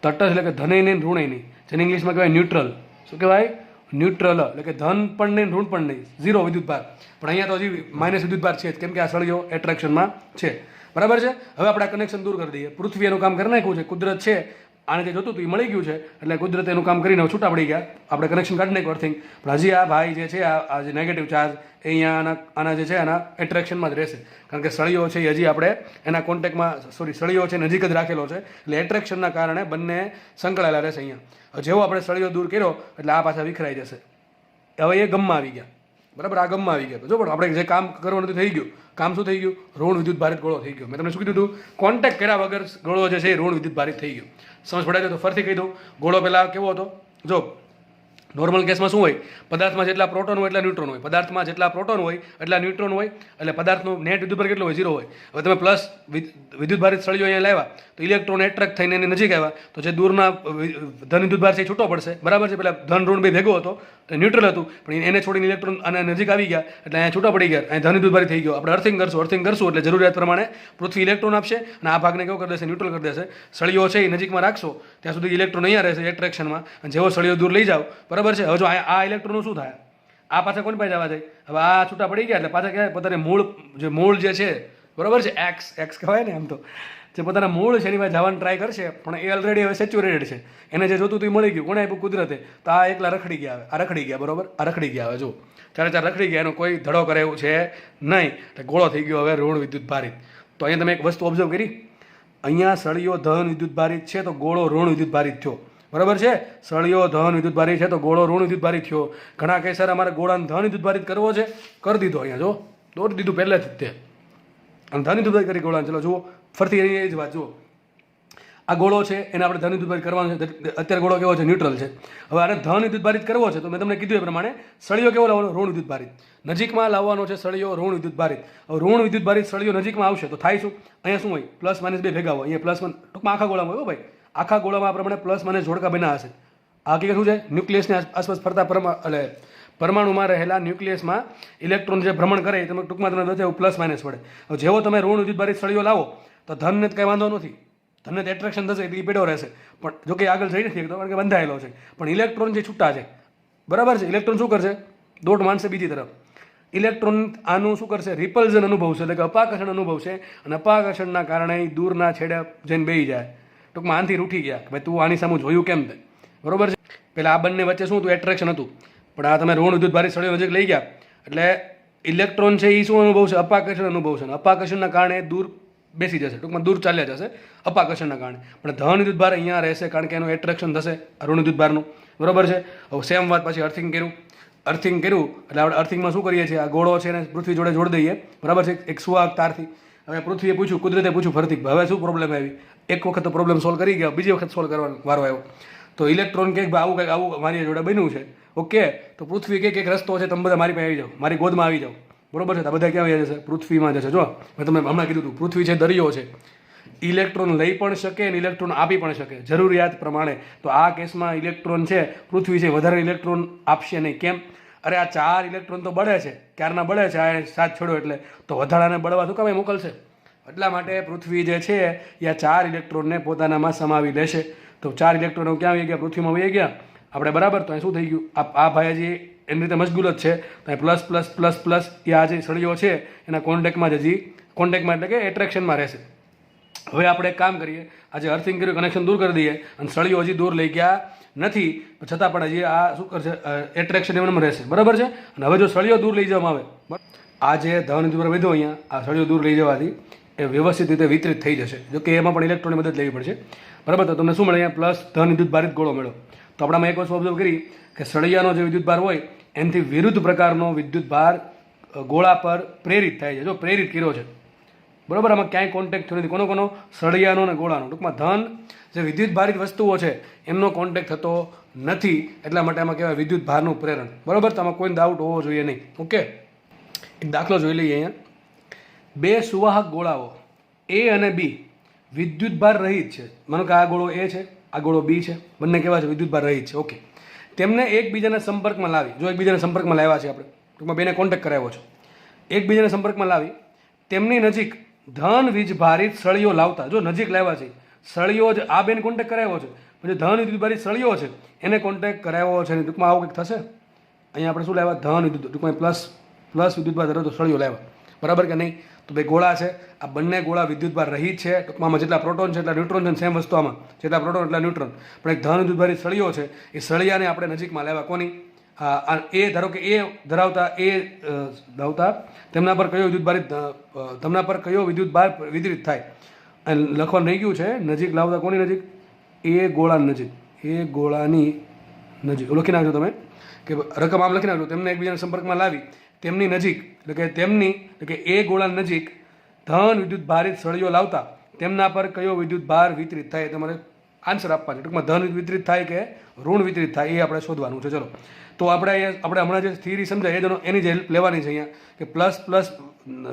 S1: તટસ્થ એટલે કે ધને નહીં ઋણે નહીં, જેને ઇંગ્લિશમાં કહેવાય ન્યુટ્રલ. શું કહેવાય, ન્યુટ્રલ, એટલે કે ધન પણ નહીં ઋણ પણ નહીં, ઝીરો વિદ્યુતભાર. પણ અહીંયા તો હજી માઇનસ વિદ્યુતભાર છે કેમ કે આ સળિયો એટ્રેક્શનમાં છે, બરાબર છે. હવે આપણે આ કનેક્શન દૂર કરી દઈએ, પૃથ્વી એનું કામ કરી નાખ્યું છે, કુદરત છે આને જે જોતું હતું એ મળી ગયું છે, એટલે કુદરત એનું કામ કરીને છૂટા પડી ગયા, આપણે કનેક્શન કાઢી નાખ્યું અર્થિંગ. પણ હજી આ ભાઈ જે છે આ જે નેગેટિવ ચાર્જ એ અહીંયા આના જે છે આના એટ્રેક્શનમાં જ રહેશે, કારણ કે સળિયો છે એ હજી આપણે એના કોન્ટેક્ટમાં સળિયો છે નજીક જ રાખેલો છે, એટલે એટ્રેક્શનના કારણે બંને સંકળાયેલા રહેશે. અહીંયા જેવો આપણે સળિયો દૂર કર્યો એટલે આ પાછા વિખરાઈ જશે. હવે એ ગમમાં આવી ગયા, બરાબર, આ ગમમાં આવી ગયા. જો પણ આપણે જે કામ કરવાનું થઈ ગયું, કામ શું થઈ ગયું, ઋણ વિદ્યુત ભારિત ગોળો થઈ ગયો. મેં તમને શું કીધું હતું, કોન્ટેક્ટ કર્યા વગર ગોળો જે છે એ ઋણ વિદ્યુત ભારિત થઈ ગયો. સમજ પડાય તો ફરીથી કહી દઉં, ગોળો પહેલાં કેવો હતો, જો નોર્મલ કેસમાં શું હોય, પદાર્થમાં જેટલા પ્રોટોન હોય એટલા ન્યુટ્રોન હોય, પદાર્થમાં જેટલા પ્રોટોન હોય એટલા ન્યુટ્રોન હોય, એટલે પદાર્થનું નેટ વિદ્યુતભાર કેટલો હોય, ઝીરો હોય. હવે તમે પ્લસ વિદ્યુતભારિત સળિયો અહીંયા લાવ્યા તો ઇલેક્ટ્રોન એટ્રેક્ટ થઈને એની નજીક આવ્યા તો જે દૂરના ધન વિદ્યુતભાર છે એ છૂટો પડશે, બરાબર છે. પેલા ધન ઋણ બે ભેગો હતો, ન્યુટ્રલ હતું, પણ એને છોડીને ઇલેક્ટ્રોન અને નજીક આવી ગયા એટલે અહીંયા છૂટા પડી ગયા, અહીં ધન વિદ્યુતભારી થઈ ગયો. આપણે અર્થિંગ કરશું એટલે જરૂરિયાત પ્રમાણે પૃથ્વી ઇલેક્ટ્રોન આપશે અને આ ભાગને કેવો કરી દેશે, ન્યુટ્રલ કરી દેશે. સળિયો છે એ નજીકમાં રાખશો ત્યાં સુધી ઇલેક્ટ્રોન અહીંયા રહેશે એટ્રેક્શનમાં, અને જેવો સળિયો દૂર લઈ જાઓ, બરાબર છે. હવે જો આ ઇલેક્ટ્રોનનું શું થાય, આ પાછા કોની પાસે જવા જાય? હવે આ છૂટા પડી ગયા એટલે પાછા કહેવાય પોતાને મૂળ જે છે, બરોબર છે, એક્સ કહેવાય ને, એમ તો જે પોતાના મૂળ છે એની પાસે જવાનું ટ્રાય કરશે, પણ એ ઓલરેડી હવે સેચ્યુરેટેડ છે, એને જે જોતું હતું એ મળી ગયું. કોણે આપ્યું? કુદરતે. તો આ એકલા રખડી ગયા, આ રખડી ગયા, બરોબર, આ રખડી ગયા. હવે જો ચારે ચાર રખડી ગયા, એનો કોઈ ધડો કરે એવું છે નહીં, એટલે ગોળો થઈ ગયો હવે ઋણ વિદ્યુત ભારિત. તો અહીંયા તમે એક વસ્તુ ઓબ્ઝર્વ કરી, અહીંયા સળિયો ધન વિદ્યુત ભારિત છે તો ગોળો ઋણ વિદ્યુત ભારિત થયો, બરાબર છે. સળિયો ધન વિદ્યુત ભારિત છે તો ગોળો ઋણ વિદ્યુત ભારિત થયો. ઘણા કહે સર અમારે ગોળાને ધન વિદ્યુત ભારિત કરવો છે, કરી દીધો. અહીંયા જો દોડી દીધું પહેલેથી જ તે, અને ધન વિદ્યુત ભારિત કરી ગોળાને. ચલો જુઓ ફરતી એ જ વાત જુઓ. આ ગોળો છે એને આપણે ધન વિદ્યુત ભારિત કરવાનો છે. અત્યારે ગોળો કેવો છે? ન્યુટ્રલ છે. હવે આને ધન વિદ્યુત ભારિત કરવો છે તો મેં તમને કીધું એ પ્રમાણે સળિયો કેવો લાવવાનો? ઋણ વિદ્યુત ભારિત. નજીકમાં લાવવાનો છે સળિયો ઋણ વિદ્યુત ભારિત. હવે ઋણ વિદ્યુત ભારિત સળિયો નજીકમાં આવશે તો થાય શું? અહીંયા શું હોય? પ્લસ માઇનસ બે ભેગા હોય. અહીંયા પ્લસ ટૂંકમાં આખા ગોળામાં હોય ભાઈ, આખા ગોળામાં આ પ્રમાણે પ્લસ માઇનસ જોડકા બન્યા હશે. આ હકીકત શું છે? ન્યુક્લિયસની આસપાસ ફરતા પરમાણુમાં રહેલા ન્યુક્લિયસમાં ઇલેક્ટ્રોન જે ભ્રમણ કરે તમે ટૂંકમાં તમને દોચે પ્લસ માઇનસ પડે. હવે જેવો તમે ઋણ વિદ્યુત ભારિત સળિયો લાવો તો ધનને કંઈ વાંધો નથી, ધનને તો એટ્રેક્શન થશે એટલે એ પેડો રહેશે, પણ જો કે આગળ જઈ નથી કારણ કે બંધાયેલો છે. પણ ઇલેક્ટ્રોન જે છૂટા છે, બરાબર છે, ઇલેક્ટ્રોન શું કરશે? દોટ માનશે બીજી તરફ. ઇલેક્ટ્રોન આનું શું કરશે? રિપલ્ઝન અનુભવશે, એટલે કે અપાકર્ષણ અનુભવશે, અને અપાકર્ષણના કારણે દૂરના છેડે જઈને બેસી જાય. ટૂંકમાં આનથી રૂઠી ગયા કે ભાઈ તું આની સામે જોયું કેમ તે, બરોબર છે. પહેલાં આ બંને વચ્ચે શું હતું? એટ્રેક્શન હતું. પણ આ તમે ઋણ વિદ્યુત ભારિત સળિયો નજીક લઈ ગયા એટલે ઇલેક્ટ્રોન છે એ શું અનુભવશે? અપાકર્ષણ અનુભવશે, અને અપાકર્ષણના કારણે દૂર બેસી જશે, ટૂંકમાં દૂર ચાલ્યા જશે અપાકર્ષણના કારણે. પણ ધન વિદ્યુત ભાર અહીંયા રહેશે કારણ કે એનું એટ્રેક્શન થશે ઋણ વિદ્યુત ભારનું, બરોબર છે. હવે સેમ વાત પછી અર્થિંગ કર્યું એટલે આપણે અર્થિંગમાં શું કરીએ છીએ? આ ગોળો છે એને પૃથ્વી જોડે જોડી દઈએ, બરાબર છે, એક સુવાહક તારથી. હવે પૃથ્વીએ પૂછ્યું, કુદરતે પૂછ્યું ફરતી, હવે શું પ્રોબ્લેમ આવી? એક વખત તો પ્રોબ્લેમ સોલ્વ કરી ગયા, બીજી વખત સોલ્વ કરવાનો વારો આવ્યો. તો ઇલેક્ટ્રોન કંઈક આવું મારી જોડે બન્યું છે, ઓકે. તો પૃથ્વી કંઈક એક રસ્તો છે, તમે બધા મારી પાસે આવી જાઓ, મારી ગોદમાં આવી જાઓ, બરોબર છે. તો બધા ક્યાં આવી જશે? પૃથ્વીમાં જશે. જો મેં તમને હમણાં કીધું હતું, પૃથ્વી છે દરિયો છે, ઇલેક્ટ્રોન લઈ પણ શકે અને ઇલેક્ટ્રોન આપી પણ શકે જરૂરિયાત પ્રમાણે. તો આ કેસમાં ઇલેક્ટ્રોન છે, પૃથ્વી છે, વધારે ઇલેક્ટ્રોન આપશે નહીં. કેમ? અરે આ 4 ઇલેક્ટ્રોન તો બળે છે, ક્યારના બળે છે, આ 7 છોડો એટલે, તો વધારાને બળવા શું કામ મોકલશે? એટલા માટે પૃથ્વી જે છે એ આ 4 ઇલેક્ટ્રોનને પોતાનામાં સમાવી લેશે. તો 4 ઇલેક્ટ્રોનો ક્યાં આવી ગયા? પૃથ્વીમાં વહી ગયા આપણે, બરાબર. તો અહીં શું થઈ ગયું? આ ભાઈ હજી એની રીતે મશગુલ જ છે, તો અહીં પ્લસ પ્લસ પ્લસ પ્લસ એ આ જે સળિયો છે એના કોન્ટેક્ટમાં એટલે કે એટ્રેક્શનમાં રહેશે. હવે આપણે એક કામ કરીએ, આજે અર્થિંગ કર્યું, કનેક્શન દૂર કરી દઈએ, અને સળિયો હજી દૂર લઈ ગયા નથી, છતાં પણ હજી આ શું કરશે? એટ્રેક્શન એમનેમ રહેશે, બરાબર છે. અને હવે જો સળિયો દૂર લઈ જવામાં આવે, આ જે ધન વિદ્યુત વધ્યો અહીંયા, આ સળિયો દૂર લઈ જવાથી એ વ્યવસ્થિત રીતે વિતરિત થઈ જશે. જો કે એમાં પણ ઇલેક્ટ્રોનની મદદ લેવી પડશે, બરાબર. તો તમને શું મળે? અહીંયા પ્લસ ધન વિદ્યુત ભારિત ગોળો મળ્યો. તો આપણામાં એક વસ્તુ ઓબ્ઝર્વ કરી કે સળિયાનો જે વિદ્યુત ભાર હોય એનાથી વિરુદ્ધ પ્રકારનો વિદ્યુત ભાર ગોળા પર પ્રેરિત થાય છે. જો પ્રેરિત કર્યો છે, બરાબર. આમાં ક્યાંય કોન્ટેક્ટ થયો નથી. કોનો? સળિયાનો અને ગોળાનો. ટૂંકમાં ધન જે વિદ્યુત ભારિત વસ્તુઓ છે એમનો કોન્ટેક્ટ થતો નથી, એટલા માટે આમાં કહેવાય વિદ્યુત ભારનું પ્રેરણ, બરાબર. તો આમાં કોઈ ડાઉટ હોવો જોઈએ નહીં, ઓકે. એક દાખલો જોઈ લઈએ. અહીંયા 2 સુવાહક ગોળાઓ એ અને બી વિદ્યુત ભાર રહિત છે. માનો કે આ ગોળો એ છે, આ ગોળો બી છે, બંને કેવા છે? વિદ્યુત ભાર રહિત છે, ઓકે. તેમને એકબીજાના સંપર્કમાં લાવી, જો એકબીજાના સંપર્કમાં લાવ્યા છે આપણે, ટૂંકમાં બેને કોન્ટેક્ટ કરાવ્યો છે, એકબીજાના સંપર્કમાં લાવી તેમની નજીક ધન વીજ ભારિત સળિયો લાવતા, જો નજીક લાવ્યા છે સળિયો જ, આ બેને કોન્ટેક્ટ કરાવ્યો છે, પછી ધન વિદ્યુત ભારિત સળિયો છે એને કોન્ટેક્ટ કરાવ્યો છે, ટૂંકમાં આવું કંઈક થશે. અહીંયા આપણે શું લાવ્યા? ધન વિદ્યુત, ટૂંકમાં પ્લસ વિદ્યુત ભાર ધરાવતો સળિયો લાવ્યા, બરાબર કે નહીં? તો બે ગોળા છે, આ બંને ગોળા વિદ્યુત ભાર રહિત છે, ટૂંકમાં જેટલા પ્રોટોન છે એટલા ન્યુટ્રોન છે, સેમ વસ્તુ આમાં જેટલા પ્રોટોન એટલા ન્યુટ્રોન. પણ એક ધન વિદ્યુત ભારિત સળિયો છે, એ સળિયાને આપણે નજીકમાં લાવ્યા. કોની? એ ધારો કે એ ધરાવતા તેમના પર કયો વિદ્યુત ભાર વિતરિત થાય? અને લખવાનું રહી ગયું છે, નજીક લાવતા કોની નજીક? એ ગોળાની નજીક, એ ગોળાની નજીક લખી નાખજો તમે, કે રકમ આમ લખી નાખજો. તેમને એકબીજાના સંપર્કમાં લાવી તેમની નજીક, એટલે કે એ ગોળાની નજીક ધન વિદ્યુત ભારિત સળિયો લાવતા તેમના પર કયો વિદ્યુત ભાર વિતરિત થાય? તમારે આન્સર આપવાનો. ટૂંકમાં ધન વિતરિત થાય કે ઋણ વિતરિત થાય એ આપણે શોધવાનું છે. ચલો, તો આપણે હમણાં જે થિયરી સમજાય એની જે હેલ્પ લેવાની છે અહીંયા, કે પ્લસ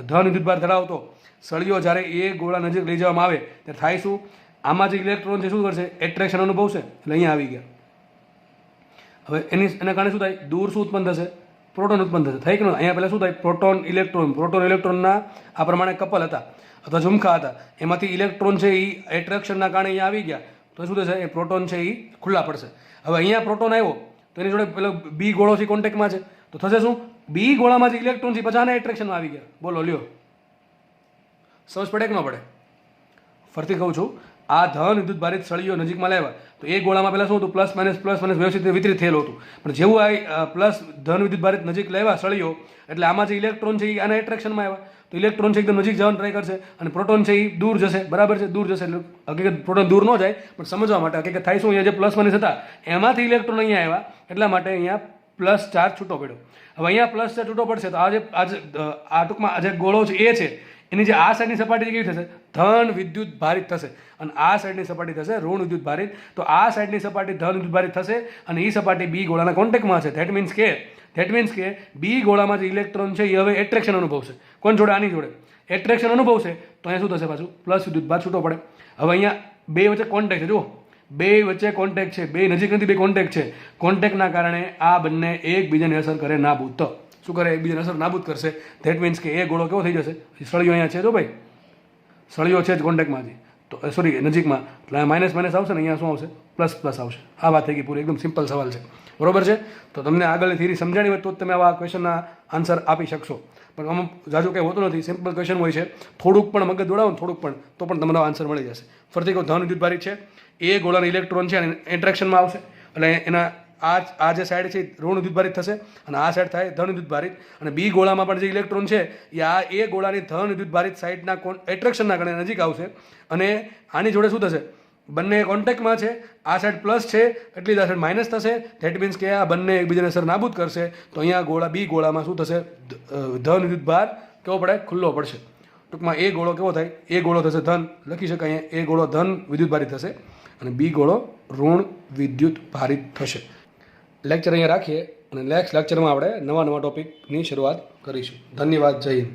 S1: ધન વિદ્યુત ભાર ધરાવતો સળિયો જ્યારે એ ગોળા નજીક લઈ જવામાં આવે ત્યારે થાય શું? આમાં જે ઇલેક્ટ્રોન છે શું કરશે? એટ્રેક્શન અનુભવશે, એટલે અહીંયા આવી ગયા. હવે એના કારણે શું થાય? દૂર શું ઉત્પન્ન થશે? પ્રોટોન ઉત્પન્ન થશે. થાય કે નહીં? અહીંયા પહેલાં શું થાય? પ્રોટોન ઇલેક્ટ્રોનના આ પ્રમાણે કપલ હતા અથવા ઝુમખા હતા, એમાંથી ઇલેક્ટ્રોન છે એ એટ્રેક્શનના કારણે અહીંયા આવી ગયા, તો શું થશે? એ પ્રોટોન છે એ ખુલ્લા પડશે. હવે અહીંયા પ્રોટોન આવ્યો તો એની જોડે પેલો બી ગોળોથી કોન્ટેક્ટમાં છે, તો તો થશે શું, બી ગોળામાં જે ઇલેક્ટ્રોન છે પછી આના એટ્રેક્શનમાં આવી ગયા. બોલો લ્યો, સમજ પડે કે ન પડે? ફરીથી કહું છું, આ ધન વિદ્યુત ભારિત સળીઓ નજીકમાં લાવ્યા તો એ ગોળામાં પહેલાં શું હતું, પ્લસ માઇનસ વ્યવસ્થિત રીતે વિતરિત થયેલું હતું. પણ જેવું આ પ્લસ ધન વિદ્યુત ભારિત નજીક લાવ્યા સળીઓ, એટલે આમાં જે ઇલેક્ટ્રોન છે એ આના એટ્રેક્શનમાં આવ્યા. તો ઇલેક્ટ્રોન છે એકદમ નજીક જવાનું ટ્રાય કરશે અને પ્રોટોન છે એ દૂર જશે. બરાબર છે, દૂર જશે. એટલે હકીકત પ્રોટોન દૂર ન જાય, પણ સમજવા માટે હકીકત થાય શું, અહીંયા જે પ્લસ માઇનસ હતા એમાંથી ઇલેક્ટ્રોન અહીંયા આવ્યા, એટલા માટે અહીંયા પ્લસ ચાર્જ છૂટો પડ્યો. હવે અહીંયા પ્લસ ચાર્જ છૂટો પડશે તો આ ટૂંકમાં જે ગોળો છે એ છે એની જે આ સાઈડની સપાટી કેવી થશે, ધન વિદ્યુત ભારિત થશે, અને આ સાઈડની સપાટી થશે ઋણ વિદ્યુત ભારિત. તો આ સાઈડની સપાટી ધન વિદ્યુત ભારિત થશે અને એ સપાટી બી ગોળાના કોન્ટેક્ટમાં છે. ધેટ મીન્સ કે બી ગોળામાં જે ઇલેક્ટ્રોન છે એ હવે એટ્રેક્શન અનુભવશે. કોણ જોડે? આની જોડે એટ્રેક્શન અનુભવશે. તો અહીંયા શું થશે, પાછું પ્લસ વિદ્યુત ભાર છૂટો પડે. હવે અહીંયા બે વચ્ચે કોન્ટેક્ટ છે, જુઓ બે વચ્ચે કોન્ટેક્ટ છે, બે નજીક નથી, બે કોન્ટેક્ટ છે. કોન્ટેક્ટના કારણે આ બંને એકબીજાને અસર કરે નાબૂદ. તો શું કરે, એકબીજાને અસર નાબૂદ કરશે. ધેટ મીન્સ કે એ ગોળો કેવો થઈ જશે, સળીઓ અહીંયા છે, જો ભાઈ સળીઓ છે જ કોન્ટેક્ટમાંથી, તો સોરી નજીકમાં, એટલે માઇનસ માઇનસ આવશે ને અહીંયા શું આવશે, પ્લસ પ્લસ આવશે. આ વાત થઈ ગઈ પૂરી, એકદમ સિમ્પલ સવાલ છે. બરોબર છે? તો તમને આગળની થિયરી સમજાણી હોય તો જ તમે આવા ક્વેશ્ચનના આન્સર આપી શકશો. પણ અમુક જાજુ કંઈ હોતું નથી, સિમ્પલ ક્વેશ્ચન હોય છે. થોડુંક પણ મગજ દોડાવો ને થોડુંક પણ, તો પણ તમારો આન્સર મળી જશે. ફરીથી કહું, ધન વિદ્યુત ભારિત છે, એ ગોળાના ઇલેક્ટ્રોન છે અને એટ્રેક્શનમાં આવશે, એટલે એના આ જે સાઈડ છે ઋણ વિદ્યુત ભારિત થશે અને આ સાઈડ થાય ધન વિદ્યુત ભારિત. અને બી ગોળામાં પણ જે ઇલેક્ટ્રોન છે એ ગોળાની ધન વિદ્યુત ભારિત સાઈડના એટ્રેક્શનના કારણે નજીક આવશે. અને આની જોડે શું થશે, બંને કોન્ટેક્ટમાં છે, આ સાઈડ પ્લસ છે એટલી જ આ સાઈડ માઇનસ થશે. ધેટ મીન્સ કે આ બંને એકબીજાને અસર નાબૂદ કરશે. તો અહીંયા બી ગોળામાં શું થશે, ધન વિદ્યુત ભાર કેવો પડે, ખુલ્લો પડશે. ટૂંકમાં એ ગોળો કેવો થાય, એ ગોળો થશે ધન, લખી શકાય અહીંયા, એ ગોળો ધન વિદ્યુત ભારિત થશે અને બી ગોળો ઋણ વિદ્યુત ભારિત થશે. લેક્ચર અહીંયા રાખીએ અને નેક્સ્ટ લેક્ચરમાં આપણે નવા ટોપિકની શરૂઆત કરીશું. ધન્યવાદ. જય હિન્દ.